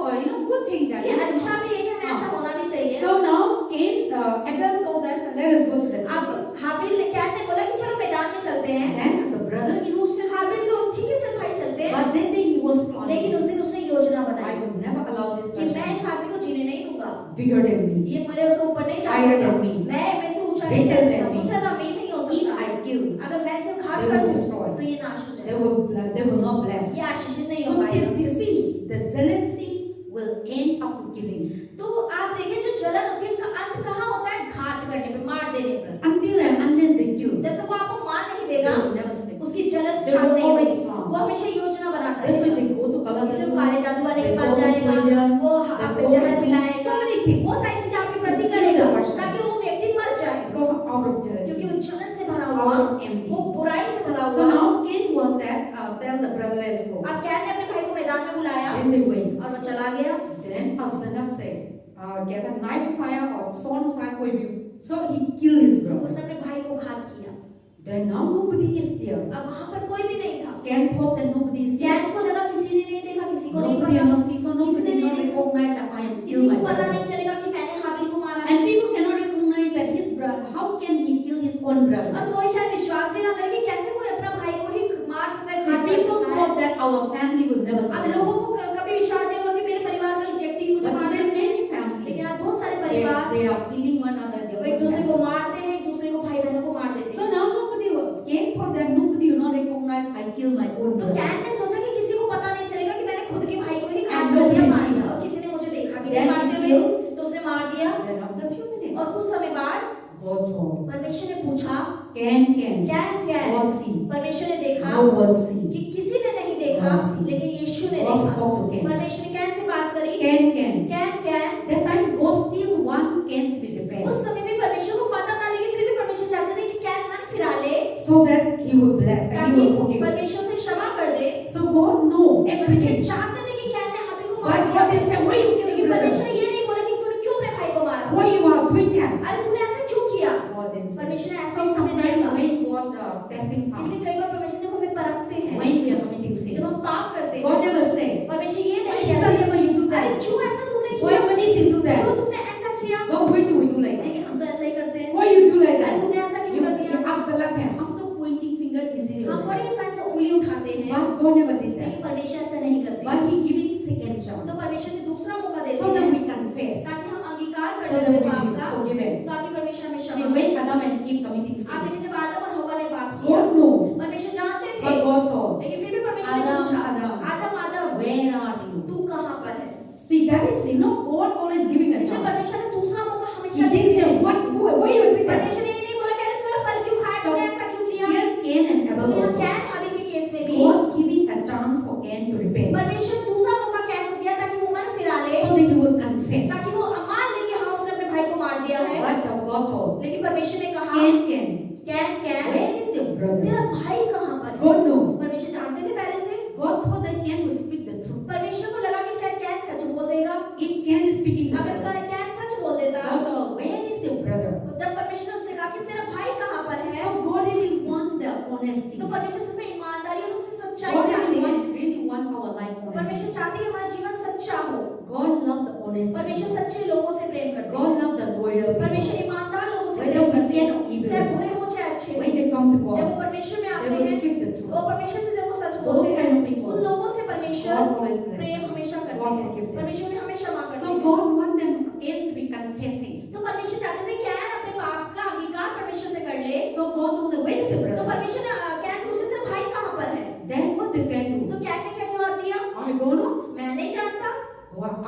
good thing that. ये अच्छा भी है कि हमें ऐसा होना भी चाहिए। So now Cain, Abel told them, let us go to the अब हाबिल ने कैन ने बोला कि चलो मैदान में चलते हैं। Then the brother innocent. हाबिल तो ठीक है चल भाई चलते हैं, But then he was planning. लेकिन उस दिन उसने योजना I बनाई will never allow this कि मैं इस person आदमी को जीने नहीं दूंगा, bigger than me. ये मेरे उसको ऊपर नहीं जा Higher सकता, than me. मैं से ऊंचा नहीं Richer जा than सकता, me. मुझसे ज्यादा अमीर नहीं हो If सकता। I kill, अगर मैं इसे घात they कर will दूं destroy. तो ये नाश हो they जाएगा, will not bless. ये आशीषित नहीं हो So पाएगा। see, the jealousy will end up to killing. तो आप देखिए जो जलन होती है उसका अंत कहाँ होता है? घात करने पे, मार देने पर। Until and unless they kill, जब तक वो आपको मार नहीं they देगा, will never sleep. उसकी जलन They शांत will नहीं always होगी। plan. वो हमेशा योजना बनाता That's why है। they go to सिर्फ Kalazadu, काले जादू वाले they के go पास to जाएगा, prison, वो they आप go पे जहर to मिलाएगा, so many things. वो सारी चीजें आपके प्रति Kill करेगा the person. ताकि वो व्यक्ति मर जाए, because of out of क्योंकि jealousy. वो जलन से भरा Out हुआ, of envy. वो बुराई से भरा So हुआ। now Cain was that, tell the brother, let's go. अब कैन ने अपने भाई को मैदान में बुलाया Then they went. और वो चला गया। Then Azanak said, get a knife उठाया और sword उठाया कोई भी. So he killed his brother. उसने अपने भाई को घात किया। Then now nobody is there. अब वहां पर कोई भी नहीं था। Cain thought that nobody is there. Can को लगा किसी ने नहीं देखा, किसी को नहीं Nobody पता, must see, so nobody किसी ने not नहीं देखा, recognize that I am किसी killed my को पता brother. नहीं चलेगा कि मैंने हाबिल को मारा है। And people cannot recognize that his brother. How can he kill his own brother? और कोई शायद विश्वास भी ना करे कि कैसे कोई अपना भाई को ही मार सकता है, See, घात कर people सकता है। thought that our family would never अब kill लोगों us. को कभी विश्वास नहीं होगा कि मेरे परिवार का व्यक्ति ही मुझे But मार there are सकता है। many families. लेकिन आज बहुत सारे They, परिवार they are killing one another. वो एक दूसरे को मारते हैं, एक दूसरे को भाई बहनों को मार देते So हैं। now nobody Cain thought that nobody will not recognize I killed my own तो brother. कैन ने सोचा कि किसी को पता नहीं चलेगा कि मैंने खुद के भाई को ही घात And कर दिया, nobody मार see. दिया, और किसी ने मुझे देखा भी Then नहीं he मारते हुए, killed. तो उसने मार दिया। Then after a few minutes, और कुछ समय बाद God told परमेश्वर ने पूछा, Cain, कैन God see. परमेश्वर ने देखा No one see. कि किसी ने नहीं देखा, God see. लेकिन यीशु ने God देखा। spoke to Cain. परमेश्वर ने कैन से बात करी। Cain. Can That time God still want Cain to be repent. उस समय में परमेश्वर को पता था, लेकिन फिर भी परमेश्वर चाहते थे कि कैन मन फिरा ले So that he would bless and he ताकि would forgive. परमेश्वर से क्षमा कर दे। So God know परमेश्वर everything. चाहते थे कि कैन ने हाबिल को मार But दिया, God didn't say, why you killing लेकिन brother? परमेश्वर ने ये नहीं बोला कि तूने क्यों अपने भाई को मारा, Why you are doing that? अरे तूने ऐसा क्यों किया। God didn't say. परमेश्वर ने ऐसा So उस समय नहीं sometimes कहा। when God testing us, इसलिए कई बार परमेश्वर जब हमें परखते हैं, when we are committing sin, जब हम पाप करते God हैं, never say, परमेश्वर ये why नहीं sister कहते, never you do अरे that? क्यों ऐसा तुमने Why किया, when you do that? क्यों तुमने ऐसा किया। But why do we do like that? लेकिन हम तो ऐसा ही करते हैं। Why you do like अरे that? तुमने ऐसा क्यों कर दिया। आप गलत है. हम तो pointing finger easily हम होता बड़े है. आसानी से उंगली उठाते हैं, But God never did लेकिन that. परमेश्वर ऐसा नहीं करते। But He giving second chance, तो परमेश्वर ने दूसरा मौका देते so that हैं we confess, ताकि हम अंगीकार so कर that दें we पाप be का, forgiven. ताकि परमेश्वर हमें See, क्षमा when करे। Adam and Eve committing आप sin, देखिए जब आदम और हव्वा ने पाप किया, God knows, परमेश्वर जानते थे, but God told, लेकिन फिर भी परमेश्वर ने आदम, पूछा, आदम, आदम आदम where are you? तू कहाँ पर है। See, that is, God always giving a इसलिए chance. परमेश्वर ने दूसरा मौका He हमेशा didn't देते say, हैं। why you doing that? परमेश्वर ने ये नहीं बोला कि अरे तूने फल क्यों खाया, तूने ऐसा क्यों किया। Here, Cain and Abel तो यहाँ also. कैन हाबिल के केस में भी God giving a chance for Cain to repent, परमेश्वर ने दूसरा मौका कैन को दिया ताकि वो मन फिरा ले, so that he would confess. ताकि वो मान ले कि हाँ उसने अपने भाई को मार दिया है। But God told, लेकिन परमेश्वर ने कहा, Cain, can where is your brother? तेरा भाई कहाँ पर है। God knows. परमेश्वर जानते थे पहले से। God thought that Cain would speak the truth. परमेश्वर को लगा कि शायद कैन सच बोल देगा। If Cain is speaking the अगर truth, कैन सच बोल देता, God told, where is your brother? जब परमेश्वर उससे कहा कि तेरा भाई कहाँ पर है, So God really want the honesty. तो परमेश्वर सच में ईमानदारी और उनसे सच्चाई God चाहते हैं। really want our life honesty. परमेश्वर चाहते हैं कि हमारा जीवन सच्चा हो। God love the honesty. परमेश्वर सच्चे लोगों से प्रेम करते God हैं। love the loyal people. परमेश्वर ईमानदार लोगों से Whether प्रेम करते wicked or हैं, evil. चाहे बुरे हो चाहे अच्छे हो। When they come to जब वो God, परमेश्वर में they आते will हैं, speak the truth. वो परमेश्वर से जब वो सच Those बोलते kind of हैं, people, उन लोगों से परमेश्वर God always bless प्रेम them. हमेशा करते God हैं। forgive them. परमेश्वर ने हमें क्षमा करते So हैं। God want them again to be confessing. तो परमेश्वर चाहते थे कैन अपने पाप का अंगीकार परमेश्वर से कर ले। So God told them, where is your तो brother? परमेश्वर ने कैन से पूछा तेरा भाई कहाँ पर है। Then what they can तो do? कैन ने क्या जवाब दिया, I don't know. मैं नहीं जानता,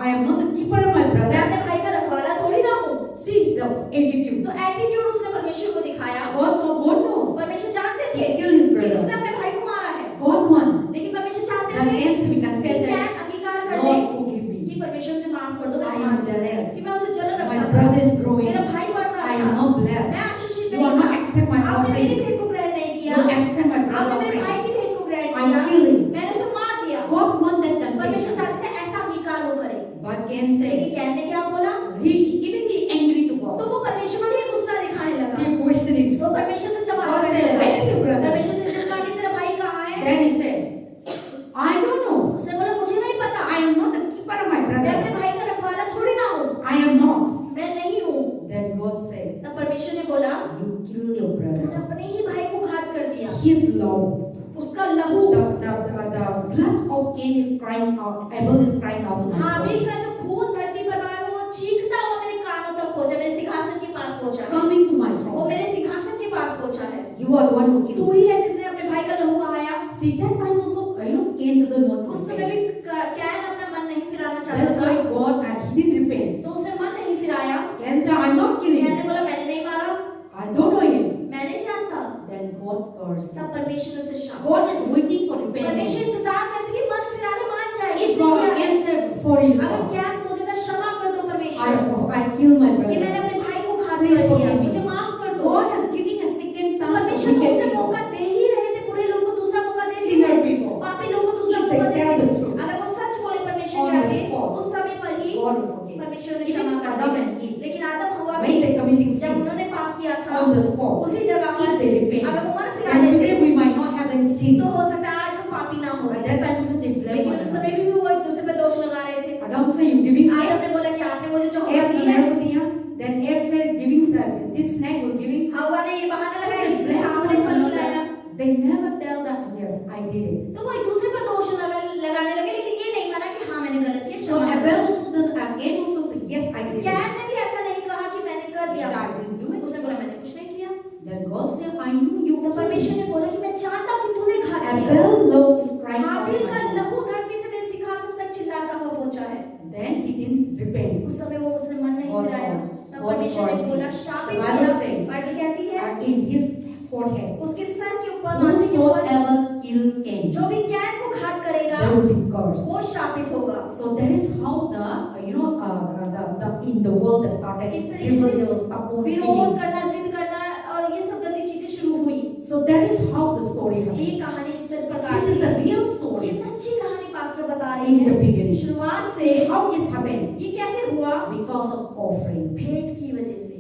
I am not the keeper of my मैं brother. अपने भाई का रखवाला थोड़ी ना हूँ। See the attitude. तो एटीट्यूड उसने परमेश्वर को दिखाया। God knows. परमेश्वर जानते थे He killed his कि brother. उसने अपने भाई को मारा है, God want लेकिन परमेश्वर चाहते that थे ends we कि confess कैन that अंगीकार कर दे Lord forgive me. कि परमेश्वर मुझे माफ कर दो, मैं I am मार jealous. कि मैं उसे जलन My रखता brother is था, growing. मेरा भाई बढ़ रहा I था, am not मैं blessed. आशीषित You नहीं are not था, accept my आपने मेरी offering. भेंट को ग्रहण नहीं किया, You accept my आपने brother मेरे भाई offering. की भेंट को ग्रहण I am किया, killing. मैंने उसे मार दिया। God want that परमेश्वर confession. चाहते थे ऐसा अंगीकार वो करे, But Cain लेकिन said, कैन ने क्या बोला, he angry to तो God. वो परमेश्वर पर ही गुस्सा दिखाने लगा, He questioning. वो परमेश्वर से सवाल God करने said, लगा। where is your brother? परमेश्वर ने जब कहा कि तेरा भाई कहाँ है, Then he said, I don't know. उसने बोला मुझे नहीं पता, I am not the keeper of my मैं अपने brother. भाई का रखवाला थोड़ी ना हूँ, I am not. मैं नहीं हूँ। Then God said, तब परमेश्वर ने बोला you kill your तूने brother. अपने ही भाई को घात कर दिया, His love. उसका लहू, The blood of Cain is crying out. Abel is crying out to Habil God. का जो खून धरती पर बहा है वो चीखता हुआ मेरे कानों तक पहुंचा, मेरे सिंहासन के पास पहुंचा है, Coming to my वो throne. मेरे सिंहासन के पास पहुंचा है। You are the one who तू killed. ही है जिसने अपने भाई का लहू बहाया। See, that time also, Cain doesn't want उस to समय repent. भी कैन अपना मन नहीं फिराना चाहता That's था, why God, he didn't curse. तब परमेश्वर उसे शाप God is waiting for repentance. परमेश्वर इंतजार करते कि मन फिराने मान जाए If God again say, sorry, अगर Lord, क्या बोल देता क्षमा कर दो परमेश्वर I killed my कि मैंने brother. अपने भाई को घात Please कर दिया forgive me. मुझे माफ कर दो God is giving a second chance to परमेश्वर को wicked उसे people. मौका दे ही रहे थे बुरे लोग को दूसरा मौका दे ही Sinner रहे people. पापी लोग को दूसरा If they मौका दे tell the रहे truth. अगर वो सच बोले परमेश्वर On के the आगे spot. उस समय पर ही God will forgive. परमेश्वर ने Even क्षमा कर Adam दी and Eve, लेकिन आदम हवा when they committing जब sin, उन्होंने पाप किया था on the spot, उसी जगह if पर they repent, अगर वो मन फिरा then लेते today we might not have any sin. तो हो सकता है आज हम पापी ना हो At that time also they blame लेकिन one उस another. समय भी वो एक दूसरे पे दोष लगा रहे थे Adam say, you giving me आदम ने बोला कि आपने मुझे जो हवा egg दी to है मेरे को दिया. Then Eve said, giving this snake will giving. हवा ने ये बहाना So लगाया they कि blame सांप one ने फल खिलाया another. They never tell that, yes, I did it. तो वो एक दूसरे पर दोष लगाने लगे लेकिन ये नहीं माना कि हाँ मैंने गलत किया So क्षमा कर Abel also does again also say, yes, I दो। did can it. ने भी ऐसा नहीं कहा कि मैंने कर He दिया said, I didn't do it. उसने बोला मैंने कुछ नहीं किया Then God said, I knew you. तो परमेश्वर ने बोला कि मैं जानता हूँ कि तूने घात किया Abel love is crying out. हाबिल का my God. लहू धरती से मेरे सिंहासन तक चिल्लाता हुआ पहुंचा है Then he didn't repent. उस समय वो उसने मन नहीं God फिराया called. तब God परमेश्वर ने caused बोला him. श्रापित The हो Bible जा says, बाइबल कहती है in his forehead, उसके सर के ऊपर माथे के ऊपर whosoever kill Cain, जो भी कैन को घात करेगा there will be curse. वो श्रापित होगा So that is how the in the world that started. इस तरीके से Rebellions, upon विरोध killing. करना जिद करना और ये सब गंदी चीजें शुरू हुई So that is how the story ये happened. कहानी इस प्रकार This is से the real ये story सच्ची कहानी पास्टर बता रहे in the हैं beginning. शुरुआत से See how it happened ये कैसे हुआ because of offering. भेंट की वजह से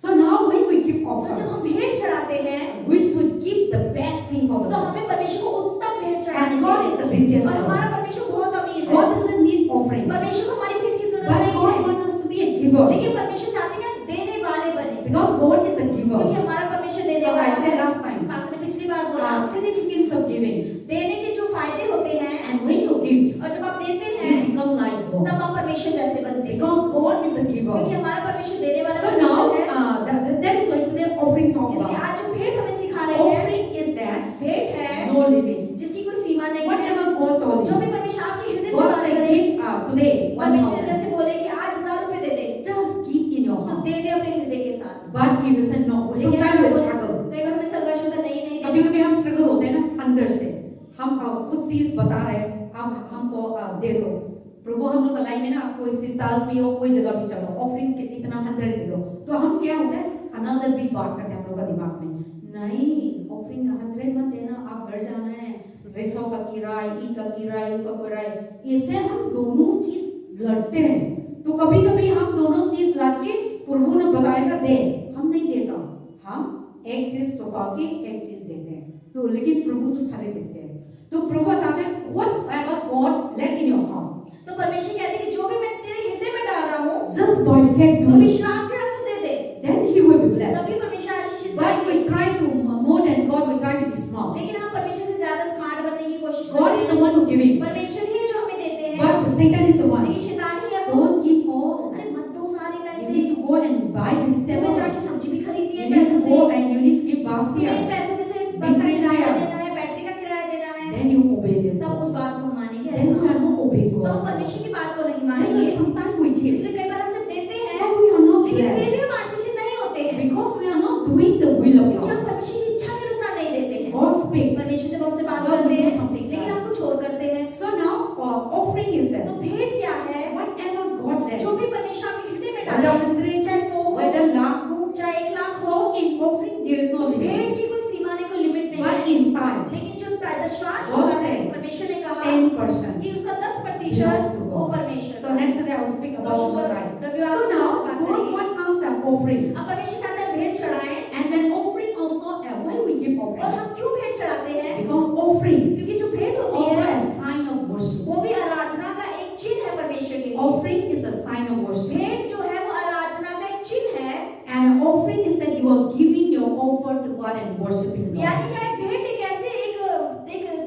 So now when we give तो जब offering, हम भेंट चढ़ाते हैं we should give the best thing for the तो Lord. हमें परमेश्वर को उत्तम भेंट चढ़ानी And God is the चाहिए richest और one. हमारा परमेश्वर बहुत अमीर है God doesn't need offering, परमेश्वर को हमारी भेंट की जरूरत but नहीं God है wants us to be a giver लेकिन परमेश्वर चाहते हैं कि हम देने वाले बने because God is a क्योंकि giver. हमारा परमेश्वर देने So I वाला said है last time, पास्टर ने पिछली बार बोला significance of giving. देने के जो फायदे होते हैं And when you give, और जब आप देते you हैं become like God तब आप परमेश्वर जैसे बनते हैं because God is a क्योंकि giver. हमारा परमेश्वर देने वाला So now परमेश्वर है that is why today offering talk इसलिए about. आज जो भेंट हमें सिखा रहे हैं Offering is that भेंट है no limit. जिसकी कोई सीमा नहीं है Whatever God told जो you, भी परमेश्वर आपके हृदय से God बात say करे give today परमेश्वर 1,000. जैसे बोले कि आज 1000 रुपए दे दे Just give in your तो heart. दे दे अपने हृदय के साथ But if you say no, sometimes we struggle. कई बार हमें संघर्ष होता नहीं नहीं कभी कभी हम स्ट्रगल होते हैं ना अंदर से हम कुछ चीज बता रहे हैं अब हमको दे दो प्रभु हम लोग का लाइफ में ना कोई सी साल भी हो कोई जगह भी चलो ऑफरिंग इतना 100 दे दो तो हम क्या होता है अनदर भी बात करते हैं हम लोग का दिमाग में नहीं ऑफरिंग 100 मत देना आप घर जाना है रेसों का किराया ई का किराया ऊ का किराया इससे हम दोनों चीज लड़ते हैं तो कभी कभी हम दोनों चीज लड़ के प्रभु ने बताया था दे हम नहीं देता हम एक चीज छुपा के एक चीज देते हैं तो लेकिन प्रभु तो सारे देते हैं तो प्रभु बताते हैं whatever God let in your heart तो परमेश्वर कहते हैं कि जो भी मैं तेरे हृदय में डाल रहा हूँ just by faith तो do it विश्वास के साथ तू दे दे then he will be blessed तभी परमेश्वर आशीषित but करेंगे we try to more than God we try to be smart लेकिन हम परमेश्वर से ज्यादा स्मार्ट बनने की कोशिश God करते is हैं the one who giving परमेश्वर ही है जो हमें देते हैं but Satan is the one लेकिन शैतान ही है वो don't give all अरे मत दो सारे you पैसे need to go and buy तुम्हें vegetables जाके सब्जी भी खरीदनी you है need to पैसों go से and you need to give तुम्हें इन basket पैसों में से बस का किराया देना है बैटरी का किराया देना है then you obey them तब उस बात को हम मानेंगे then we are not obey तो उस God परमेश्वर की बात को नहीं this मानेंगे is sometimes we give इसलिए कई बार हम जब देते हैं but we are not लेकिन फिर blessed भी हम आशीषित नहीं होते हैं because we are not doing the will of क्योंकि हम God परमेश्वर की इच्छा के अनुसार नहीं देते हैं God speak परमेश्वर जब हमसे बात God will करते do हैं something लेकिन else. हम कुछ और करते हैं so now offering is that तो भेंट क्या है whatever God led जो भी परमेश्वर आपके हृदय में whether डाले 100 चाहे 100 हो whether lakh हो चाहे 1 लाख हो so in offering there is no limit भेंट की कोई सीमा नहीं कोई लिमिट नहीं but है in time लेकिन जो दशवांश God होता है said परमेश्वर ने कहा 10% कि उसका 10% belongs to वो God. परमेश्वर so next day I will speak about शुक्र more time रविवार so को now हम बात God करेंगे wants us to have offering अब परमेश्वर चाहता है भेंट चढ़ाएं and then offering also why we give और offering हम क्यों भेंट चढ़ाते हैं because offering क्योंकि जो भेंट होती also है a sign of worship वो भी आराधना का एक चिन्ह है परमेश्वर के लिए offering is a sign of worship भेंट जो है वो आराधना का एक चिन्ह है and offering is that you are giving your offer to God and worshiping God यानी क्या भेंट एक ऐसे एक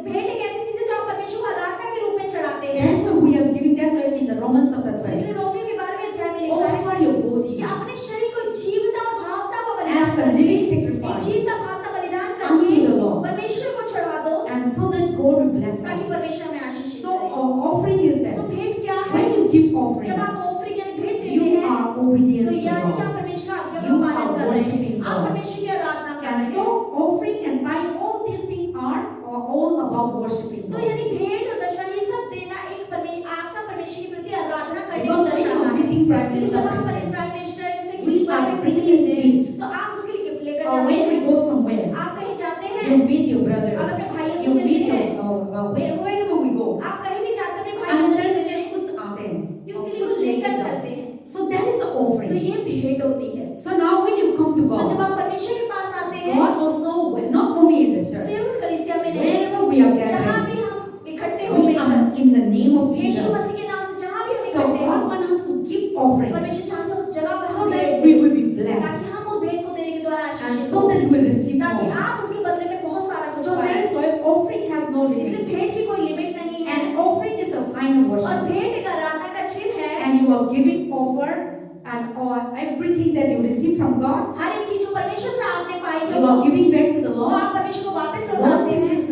भेंट एक ऐसी चीज है जो आप परमेश्वर को आराधना के रूप में चढ़ाते हैं that's why we are giving that's why in the Romans chapter 12 इसलिए रोमियो के 12वें अध्याय में लिखा है offer your body कि अपने शरीर को जीवता और भावता का as बलिदान a करके living एक sacrifice जीवता भावता बलिदान unto the करके Lord परमेश्वर को चढ़ा दो and so that God will bless ताकि us परमेश्वर हमें आशीषित so करे offering is तो that भेंट क्या है when you give जब offering आप ऑफरिंग यानी भेंट you देते हैं are obedient तो to यानी कि आप God परमेश्वर का आज्ञा You का पालन are कर रहे worshiping हैं आप God. परमेश्वर की आराधना कर and रहे so हैं offering and tithe all Prime क्योंकि Minister, जब आप President, प्राइम मिनिस्टर से We किसी बड़े are व्यक्ति से bringing मिलते हैं, gift. तो आप उसके लिए गिफ्ट लेकर or जाते when we हैं। go somewhere, आप कहीं जाते हैं, you meet your brothers, आप अपने भाइयों से you मिलते meet your, हैं, wherever we go, आप कहीं भी जाते हैं अपने भाई बहनों अंदर से से मिलने, कुछ आते हैं, कि उसके और लिए कुछ कुछ लेकर लेकर चलते जाते हैं. हैं। So that is an तो offering. ये भेंट होती है। So now when you come to तो जब God, आप परमेश्वर के पास आते हैं, God also, not only in the church, सिर्फ कलीसिया में नहीं, wherever we are जहाँ gathering, भी हम इकट्ठे हो we मिलकर, are in the name of Yeshu Jesus. मसीह के नाम से जहाँ भी हम So इकट्ठे God हैं, wants us to give offering परमेश्वर चाहते हैं उस जगह पर so हम that भेंट we दें, will be ताकि blessed हम उस भेंट को देने के द्वारा and आशीषित so हों, that we will receive ताकि more. आप उसके बदले में बहुत सारा कुछ So that पाएं। is why offering has no इसलिए limit. भेंट की कोई लिमिट नहीं है, And offering is a sign of और worship. भेंट एक आराधना का चिन्ह है। And you are giving offer and or everything that you receive from God, हर एक चीज जो परमेश्वर से आपने पाई है, you are giving back to the वो Lord. आप परमेश्वर को वापस Lord, लौटाते this हैं। is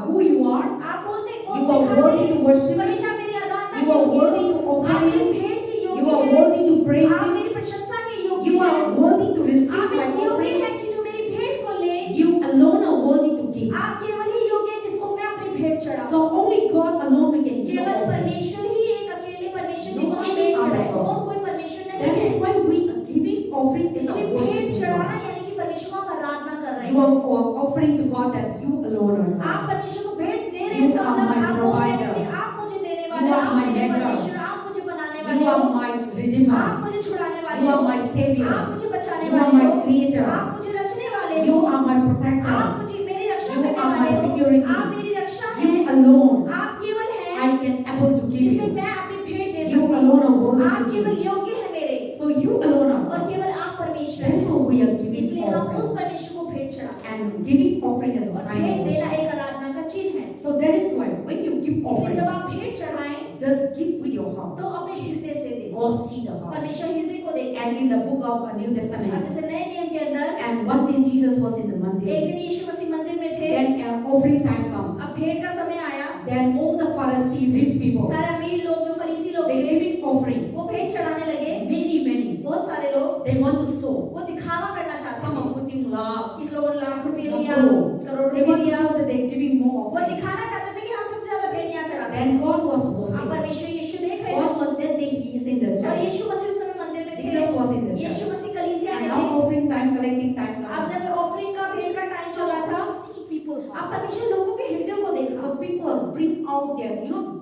who you are. आप बोलते You are worthy to worship. परमेश्वर मेरी आराधना You are के worthy योग्य to हो, offer आप मेरी Him. भेंट के You योग्य are हैं, worthy to praise आप Him. मेरी प्रशंसा के योग्य You हैं, are worthy to आप receive my इस योग्य offering. हैं कि जो मेरी भेंट को ले, You alone are worthy to give. आप केवल ही योग्य हैं जिसको मैं अपनी भेंट चढ़ाऊं। So only God alone we can give केवल offering. परमेश्वर ही एक अकेले परमेश्वर No जिसको हम any भेंट other चढ़ाएं, God. और कोई परमेश्वर नहीं That है। is why we are giving offering is a इसलिए worship भेंट to चढ़ाना God. यानी कि परमेश्वर को आप आराधना कर रहे You हैं। are offering to God that you alone are आप God. परमेश्वर को भेंट दे रहे हैं, You इसका are मतलब my आप वो हैं provider. कि आप मुझे देने You वाले, are आप my मेरे maker. परमेश्वर, आप मुझे बनाने वाले You हो, are my redeemer. आप मुझे छुड़ाने वाले You हो, are my savior. आप मुझे बचाने You are वाले my हो, creator. आप मुझे रचने वाले You हो, are my protector. आप मुझे मेरी रक्षा You करने are my वाले हो, security. आप मेरी रक्षा You हैं, alone आप केवल हैं I can able to give जिसे you. मैं अपनी भेंट दे You सकती alone are हूँ। worthy आप to केवल give. योग्य हैं मेरे, So you alone are और God. केवल आप परमेश्वर That is हैं। why we are giving इसलिए हम उस offering. परमेश्वर को भेंट चढ़ाते हैं, And giving offering is a और sign भेंट of देना worship. एक आराधना का चिन्ह है। So that is why when you give इसलिए offering, जब आप भेंट चढ़ाएं, just give with your heart. तो अपने हृदय से दें। God see the heart. परमेश्वर हृदय को देखता है। And in the book of New अब Testament, जैसे नए नियम के अंदर and one day Jesus was in the एक mandir. दिन यीशु मसीह मंदिर में थे। Then offering time come. अब भेंट का समय आया। Then all the Pharisee rich people, सारे अमीर लोग जो फरीसी लोग they थे, giving offering. वो भेंट चढ़ाने लगे। Many. बहुत सारे लोग They want to sow. वो दिखावा करना चाहते Some थे। are putting love. किस लोगों ने लाख रुपए दिया, Crore. करोड़ They रुपए want to दिया। show that they're giving more वो offering. दिखाना चाहते थे कि हम सबसे ज्यादा भेंट यहाँ चढ़ाते हैं। Then God was अब watching. परमेश्वर यीशु देख रहे God थे, was that day He is in the और church. यीशु मसीह उस समय मंदिर में Jesus was in the थे। church. यीशु मसीह कलीसिया And में now थे। offering time, collecting time अब come. जब ऑफरिंग का भेंट का टाइम So चल रहा था, God see people. अब परमेश्वर लोगों के हृदयों को देखा। So people bring out their,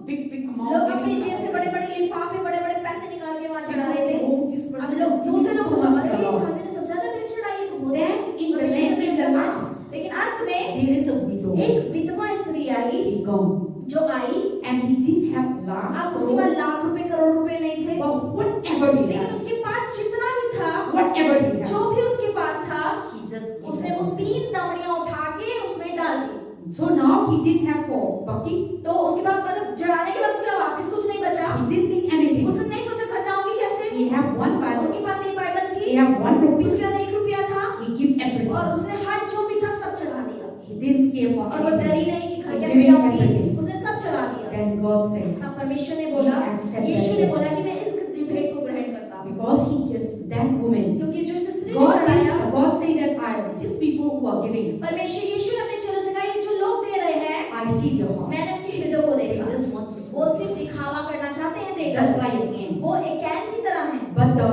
big amount. लोग giving अपनी जेब से offering. बड़े-बड़े लिफाफे, बड़े-बड़े पैसे निकाल के वहाँ चढ़ा People रहे say, थे। oh, this अब person लोग is दूसरे giving लोग so समझ much रहे to the हैं, Lord. सामने ने सबसे ज्यादा भेंट चढ़ाई है, तो बहुत Then in the परमेश्वर end, ने in the भेंट last, लेकिन अंत में there is a widow. एक विधवा स्त्री आई, He come. जो आई, And he didn't have अब lakh, उसके पास लाख रुपए, करोड़ रुपए नहीं थे, but whatever he लेकिन had, उसके पास जितना भी था, whatever he had, जो भी उसके पास था, he just gave उसने it. वो 3 दमड़ियां उठा के उसमें डाल दी। So now he didn't have for bucket. तो उसके बाद मतलब जलाने के बाद उसके बाद वापस कुछ नहीं बचा। He didn't think anything. उसने नहीं सोचा खर्चाऊंगी कैसे। He had one Bible. उसके पास एक बाइबल थी, He had 1 rupee. उसके पास 1 रुपया था, He give everything. और उसने हर जो भी था सब चढ़ा दिया। He didn't care for और वो डरी anything. नहीं कि He कैसे giving जाऊंगी, everything. उसने सब चढ़ा दिया। Then God said, तब परमेश्वर ने बोला, He accepted यीशु ने it. बोला कि मैं इस भेंट को ग्रहण करता हूँ, because he gets that woman. क्योंकि जो इस स्त्री ने चढ़ाया, God say that these people who are giving, परमेश्वर यीशु ने अपने चेलों से कहा, ये जो लोग दे रहे हैं, I see their heart. मैंने उनके हृदय को They देखा। just want to वो sow. सिर्फ दिखावा करना चाहते हैं, देखा। Just like a game. वो एक कैन की तरह है, But the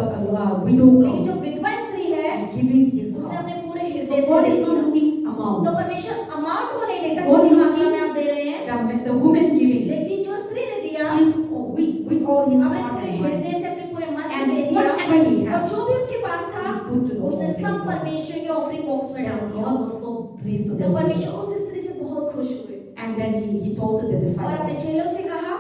widow लेकिन comes, जो विधवा स्त्री है, giving his उसने heart. अपने पूरे So हृदय से God दे is not दिया। looking amount. तो परमेश्वर अमाउंट को नहीं देखता God कितनी is मात्रा looking में आप दे रहे हैं, the woman giving. लेकिन जो स्त्री ने दिया, He's with all his अपने heart पूरे and mind. हृदय से, अपने पूरे मन से And दे दिया, whatever he और had, जो भी उसके पास था, he put to the उसने offering सब box. परमेश्वर के ऑफरिंग बॉक्स में डाल And दिया। God was so pleased to तो them. परमेश्वर उस स्त्री से बहुत खुश हुए, And then he told to the और अपने disciples, चेलों से कहा,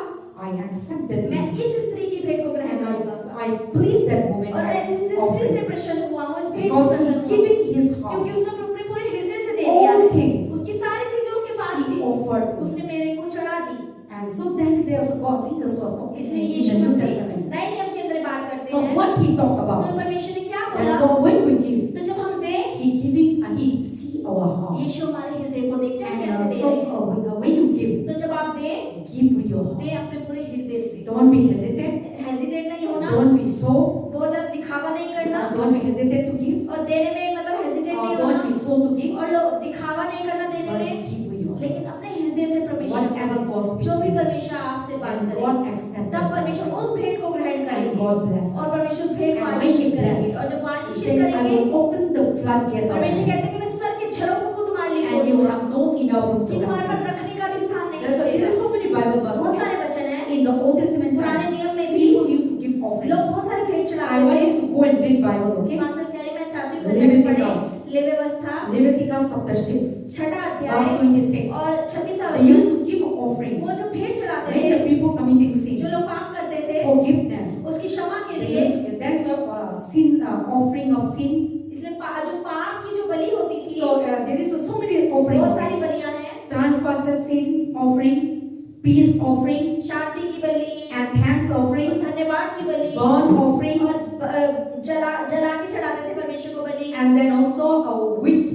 I accepted मैं it. इस स्त्री की भेंट को ग्रहण And करूंगा, I pleased that woman और मैं by इस स्त्री offering. से प्रसन्न हुआ हूँ, इस भेंट से Because प्रसन्न he हुआ, giving his क्योंकि heart. उसने अपने पूरे हृदय से दे दिया, All things उसकी सारी चीजें उसके पास he थी, offered. उसने मेरे को चढ़ा दी। And so then there's God, Jesus was talking in इसलिए the Yeshu New Masih Testament. नए नियम के अंदर बात करते So हैं, what he talked तो about, परमेश्वर ने क्या that बोला, God when we give, तो जब हम दें, he giving and he see our heart. यीशु हमारे हृदय को देखते हैं And कैसे दे so रहे हैं। when you give, तो जब आप दें, give with your heart. दें अपने पूरे हृदय से, Don't be hesitant. हेजिटेट नहीं होना, Don't be so. बहुत ज्यादा दिखावा नहीं करना, Don't be hesitant to give. और देने में मतलब हेजिटेट नहीं Don't होना, be so to give. और लोग दिखावा नहीं करना देने But में, give with your heart. लेकिन अपने हृदय से परमेश्वर, Whatever costs जो भी me, परमेश्वर आपसे बात and करे, God accept तब परमेश्वर उस भेंट को ग्रहण and करेंगे, God God bless और us. परमेश्वर भेंट को And when आशीषित He करेंगे bless, और जब वो He आशीषित said, I करेंगे will open the floodgates of परमेश्वर heaven. कहते हैं कि मैं स्वर्ग के झरोखों को तुम्हारे लिए खोल And you दूंगा have no enough room कि to तुम्हारे पास contain. रखने का भी स्थान नहीं There बचेगा are so many Bible बहुत verses. सारे वचन हैं In the Old Testament पुराने time, नियम में भी people used to give offering. लोग बहुत सारे भेंट I चढ़ाते want थे you to go and read Bible, okay? Master त्यारी मैं चाहती हूँ Leviticus. ले व्यवस्था Leviticus chapter 6, छठा verse अध्याय 26. और 26वां They used वचन to give offering. वो जो भेंट चढ़ाते When थे the people committing जो sin, लोग पाप करते थे forgiveness. उसकी क्षमा के They लिए used to give, that's what sin, offering of sin. इसलिए जो पाप की जो बलि होती थी So there is so many offerings. बहुत सारी बलियां हैं Transgressor sin offering, peace offering, शांति की बलि and thanks offering, धन्यवाद की बलि burnt offering, और जला के चढ़ाते थे परमेश्वर को बलि and then also wheat,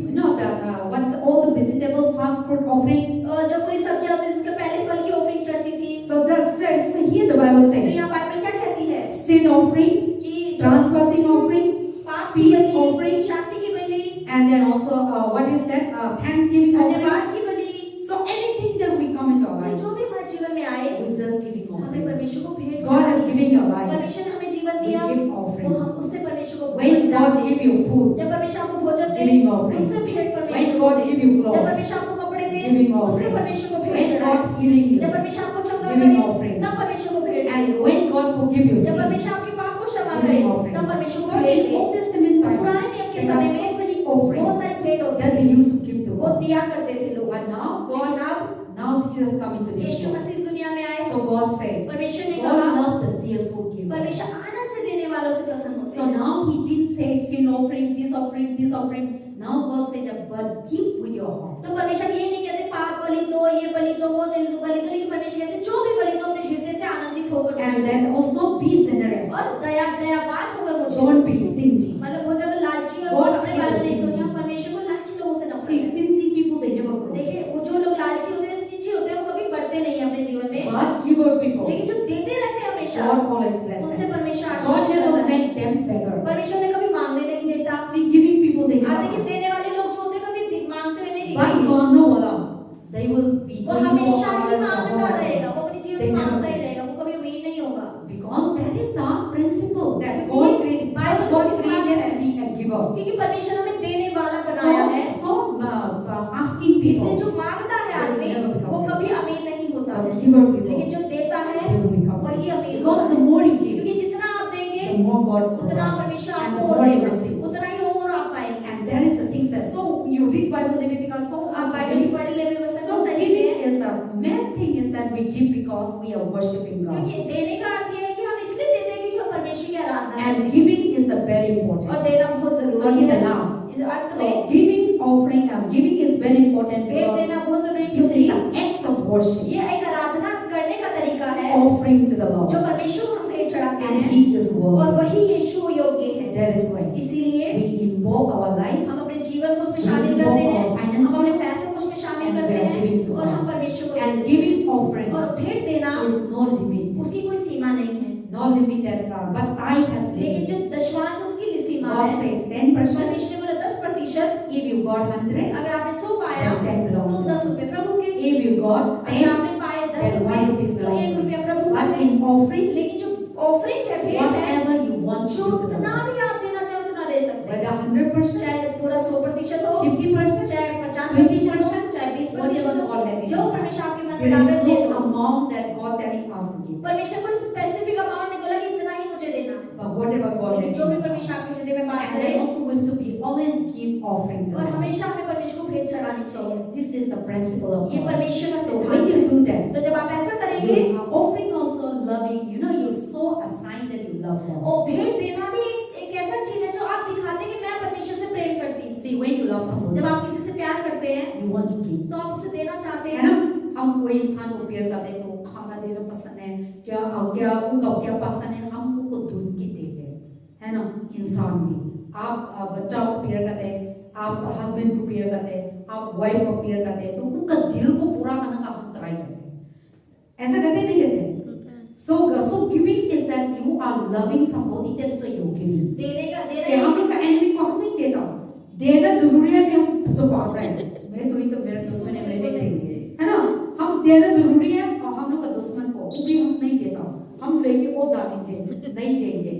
what's all the vegetable fast fruit offering. जो पूरी सब्जियां होती थी उसके पहले फल की ऑफरिंग चढ़ती थी So so here the Bible तो says यहाँ बाइबल क्या कहती है sin offering, कि transgressing offering, पाप की peace बलि offering, शांति की बलि and then also what is that? Thanksgiving offering. धन्यवाद की बलि So anything that we come into our तो life, जो भी हमारे जीवन में आए we just giving हमें offering. परमेश्वर को भेंट God has चढ़ानी given your life. परमेश्वर ने हमें जीवन We दिया give तो offering. हम उससे परमेश्वर को When बलिदान God दें give you food, जब परमेश्वर आपको भोजन दे giving offering. उससे भेंट When परमेश्वर को God दे give you जब clothes, परमेश्वर आपको कपड़े दे giving उससे offering. परमेश्वर को भेंट When चढ़ाए God healing you, जब परमेश्वर आपको चंगा giving करे offering. तब परमेश्वर को भेंट दे and when God forgive you जब sin, परमेश्वर आपके पाप को क्षमा करे giving offering. तब परमेश्वर को So भेंट in they Old Testament time, पुराने नियम के there are समय so में many बहुत offerings सारे भेंट होते that थे they used to give to वो God. दिया करते थे लोग But now लेकिन God, अब now Jesus come into this Yeshu world. मसीह इस दुनिया में आए So God said, परमेश्वर ने God कहा loved the cheerful giver. परमेश्वर आनंद से देने वालों से प्रसन्न होते So हैं now He didn't say sin offering, this offering, this offering. Now God said that, but give with your heart. तो परमेश्वर ये नहीं कहते पाप बलि दो ये बलि दो वो बलि दो लेकिन परमेश्वर कहते जो भी बलि दो अपने हृदय से आनंदित होकर And मुझे then also be generous. और दयावान होकर मुझे Don't be stingy. मतलब बहुत ज्यादा लालची और God अपने बारे में नहीं hates सोचना stingy. परमेश्वर को लालची लोगों से नफरत See, है stingy people, they never grow. देखिए वो जो लोग लालची होते हैं stingy होते हैं वो कभी बढ़ते नहीं हैं अपने जीवन में But giver people, लेकिन जो देते रहते हैं हमेशा God always bless उनसे them. परमेश्वर God आशीष never करता है make them beggar. परमेश्वर ने कभी मांगने नहीं देता See, giving people, they never देखिए ask. देने वाले लोग जो होते हैं कभी मांगते हुए नहीं But दिखेंगे मांगने वाला, they will be वो going हमेशा for ही the मांगता whole रहेगा life. वो अपने जीवन They में never मांगता ही give. रहेगा वो कभी अमीर नहीं होगा Because that is the principle that क्योंकि God ये created. Bible God सिद्धांत created है। to be a giver. क्योंकि परमेश्वर हमें देने वाला बनाया है So asking इसलिए people, जो मांगता है आदमी They never become वो rich. कभी अमीर नहीं होता but है giver people, लेकिन जो देता है they will become वही rich. अमीर Because होता the है more you give, क्योंकि जितना आप देंगे the more God उतना provides. परमेश्वर And आपको the और more you देगा receive. उतना ही और आप पाएंगे And that is the things that, so you read Bible Leviticus, so आप much बाइबल giving. पढ़ ले व्यवस्था So को सच giving में is the main thing is that we give because we are worshiping God. क्योंकि देने का अर्थ ये है कि हम इसलिए देते हैं क्योंकि हम परमेश्वर की आराधना And करते giving is the very हैं important. और देना बहुत So जरूरी in the है last, इस अर्थ so में giving offering and giving is very important भेंट because देना बहुत जरूरी है this is क्योंकि the acts of worship, ये एक आराधना करने का तरीका है offering to the Lord. जो परमेश्वर को हम भेंट चढ़ाते And हैं He is और worthy. वही यीशु योग्य है That is why इसीलिए we involve our life हम अपने जीवन को उसमें We शामिल involve करते our हैं finances हम अपने पैसों को उसमें शामिल and करते we are giving to हैं और हम God. परमेश्वर को And देते हैं giving offering और भेंट देना is no limit. उसकी कोई सीमा नहीं है No limit that but tithe has लेकिन limit. जो दशमांश है उसकी सीमा God है said 10%. परमेश्वर ने बोला 10% If you got 100, अगर आपने 100 पाया then 10 belongs तो to 10 रुपए प्रभु के if you got अगर 10, आपने पाए 10 then 1 रुपए rupees तो belongs 1 to रुपया you. प्रभु का But है in offering, लेकिन जो ऑफरिंग है भेंट है whatever you want जो to do, उतना भी आप देना चाहे उतना दे सकते हैं whether 100%, चाहे पूरा 100% हो 50%, चाहे 50% चाहे 20% whatever God let it जो be. परमेश्वर आपके मन में There is डाले दे no दो amount that God telling us to give. परमेश्वर कोई स्पेसिफिक अमाउंट नहीं बोला कि इतना ही मुझे देना है But whatever God let लेकिन it जो भी be. परमेश्वर आपके हृदय में बात And करे then also we should be always give offering to और God. हमेशा हमें परमेश्वर को भेंट चढ़ानी चाहिए So this is the principle of ये God. परमेश्वर का So सिद्धांत when you है do that, तो जब आप ऐसा करेंगे you are offering also loving. You know, you sow a sign that you love God. और भेंट देना भी एक ऐसा चीज है जो आप दिखाते हैं कि मैं परमेश्वर से प्रेम करती हूँ See, when you love somebody, जब आप किसी से प्यार करते हैं you want to give. तो आप उसे देना चाहते है हैं ना? हम कोई इंसान को प्यार करते हैं तो खाना देना पसंद है क्या क्या उनको क्या पसंद है हम उनको दूध की देते हैं है ना इंसान भी आप बच्चा को प्यार करते हैं आप हस्बैंड को प्यार करते हैं आप वाइफ को प्यार करते हैं तो उनका दिल को पूरा करने का हम ट्राई करते हैं ऐसा करते नहीं करते so giving is that you are loving somebody that's why you giving देने का दे से हम लोग का एनिमी को हम नहीं देता देना जरूरी है कि हम छुपा रहे हैं मैं तो ही तो मेरा दुश्मन है मैं नहीं देंगे है ना हम देना जरूरी है और हम लोग का दुश्मन को वो भी हम नहीं देता हम लेके वो डालेंगे नहीं देंगे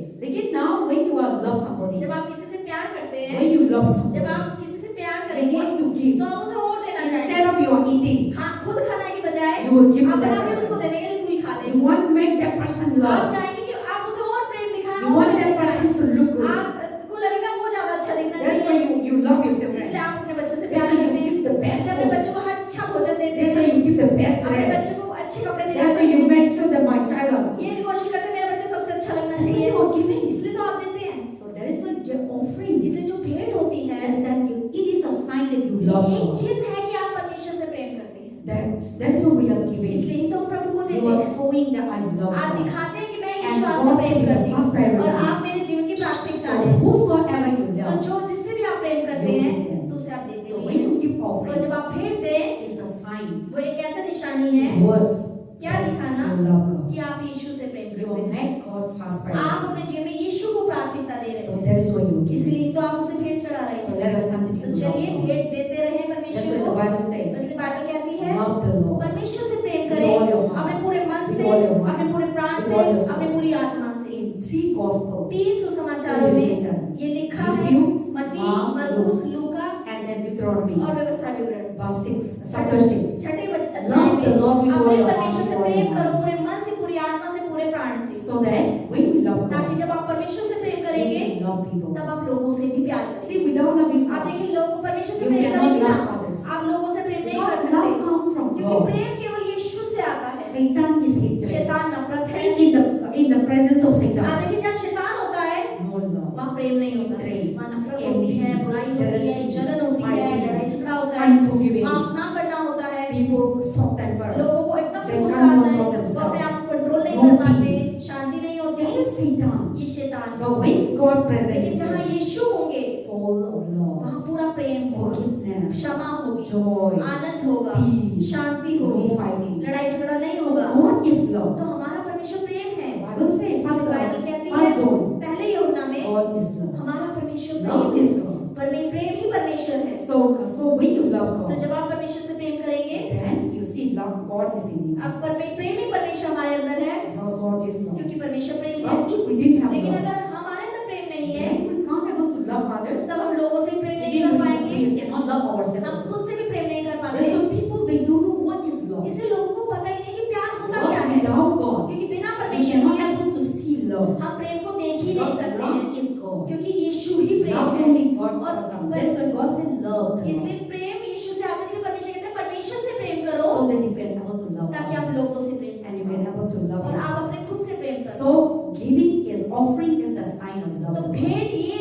love someone, जब आप किसी से प्यार you करेंगे want to give. तो आप उसे और देना Instead चाहेंगे। of you are eating, खुद खाने की बजाय you will give to आप that बना भी person. उसको दे देंगे, तू ही खा ले। You want to make that person आप love. चाहेंगे कि आप उसे और प्रेम दिखाएं, You और want प्रेम that दिखाएं। person to look good. आपको लगेगा वो ज्यादा अच्छा दिखना That's why चाहिए, you love your children. इसलिए आप अपने बच्चों से That's प्यार why you करते give the हैं, best इसलिए अपने food. बच्चों को हर अच्छा भोजन देते That's why हैं, you give the best अपने dress. बच्चों को अच्छे कपड़े देते That's why you हैं, make sure that my child love. ये कोशिश करते हैं मेरा बच्चा सबसे अच्छा लगना That's why चाहिए, you are giving. इसलिए तो आप देते हैं। So that is why your offering इसलिए जो भेंट होती है is that it is a sign that you ये love एक God. चिन्ह है कि आप परमेश्वर से प्रेम करते हैं, That is what we are giving. इसलिए ही तो हम प्रभु को You देते are हैं। showing that I love आप God. दिखाते हैं कि मैं And ईश्वर से God Prem should be the करती first हूँ priority. और आप मेरे जीवन की प्राथमिकता So हैं। whosoever you तो love, जो जिससे भी आप प्रेम करते You हैं give them. तो उसे आप देते so भी when हैं। you give तो offering, जब आप भेंट दें it's a sign. वो एक ऐसा निशानी है, Words. क्या दिखाना You love God. कि आप यीशु से प्रेम You करते हैं, make God first आप priority. अपने जीवन में यीशु को प्राथमिकता दे रहे So हैं, that is what you give. इसलिए ही तो आप उसे भेंट चढ़ा रहे So हैं। let us continue तो to love चलिए God. भेंट देते रहे That's परमेश्वर what को। the Bible says. इसलिए बाइबल कहती है Love the Lord. परमेश्वर से प्रेम With करें, all your heart. अपने पूरे मन With से, all your mind. अपने पूरे प्राण With से, all your soul. अपने पूरी आत्मा से। In 3 Gospels, 3 सुसमाचारों It is में written. ये लिखा है, Matthew, मत्ती, Mark, मरकुस, लूका and then Deuteronomy, और व्यवस्था विवरण। verse 6, chapter 6. छठे अध्याय Love the में Lord with all अपने your heart, परमेश्वर से with all प्रेम your करो, mind. पूरे मन से, पूरी आत्मा से, पूरे प्राण से, So that when we love ताकि God, जब आप परमेश्वर से प्रेम we करेंगे can love people. तब आप लोगों से भी प्यार करेंगे। See, without loving आप God, देखिए, लोग परमेश्वर से You प्रेम cannot करेंगे ना, love others. आप लोगों से प्रेम नहीं कर because love सकते, comes from क्योंकि God. प्रेम केवल यीशु से आता है। Satan is hatred. शैतान नफरत है। See, in the presence of आप Satan, देखिए, जब शैतान होता है no love. वहाँ प्रेम नहीं होता है, Hatred, वहाँ नफरत envy, होती है, बुराई होती है, jealousy, जलन होती है, fighting, लड़ाई झगड़ा होता है, unforgiving. माफ ना करना होता है, People short temper. लोगों को एकदम से They गुस्सा can't आता है, control वो themselves. अपने आप को कंट्रोल नहीं No कर पाते, peace. शांति नहीं होती, That is Satan. ये शैतान है। But when God presents लेकिन जहाँ you, यीशु होंगे full of love, वहाँ पूरा प्रेम होगा, forgiveness, क्षमा होगी, joy, आनंद होगा, peace, शांति no होगी, fighting. लड़ाई झगड़ा नहीं So होगा। God is love. तो हमारा परमेश्वर प्रेम है। Bible says, first बाइबल कहती है first zone, पहले यूहन्ना में God is love. हमारा परमेश्वर Love प्रेम is है, God. प्रेम ही परमेश्वर है। So when you love तो God, जब आप परमेश्वर से प्रेम करेंगे, then you see love, God is in you. अब प्रेम ही परमेश्वर हमारे अंदर है, Because God is love. क्योंकि परमेश्वर प्रेम है। But if we didn't have लेकिन love, अगर हमारे अंदर प्रेम नहीं है, then we can't able to love others. तब हम लोगों से प्रेम नहीं Even कर पाएंगे, we cannot love हम ourselves. खुद से भी प्रेम नहीं कर There's पाते। some people, they don't know what is love. इससे लोगों को पता ही नहीं कि प्यार होता क्या Because है, without God, क्योंकि बिना we परमेश्वर cannot के able to see love. हम प्रेम को देख ही नहीं Because सकते love हैं, is God. क्योंकि यीशु ही प्रेम Love है। only God और can come. That's why God said love the Lord. इसलिए प्रेम यीशु से आता है, इसलिए परमेश्वर कहते हैं परमेश्वर से प्रेम करो So that you can able to love ताकि आप others. लोगों से प्रेम And you करो can able to love और आप yourself. अपने खुद से प्रेम करो। So giving is offering is the sign of love. तो to God. भेंट ये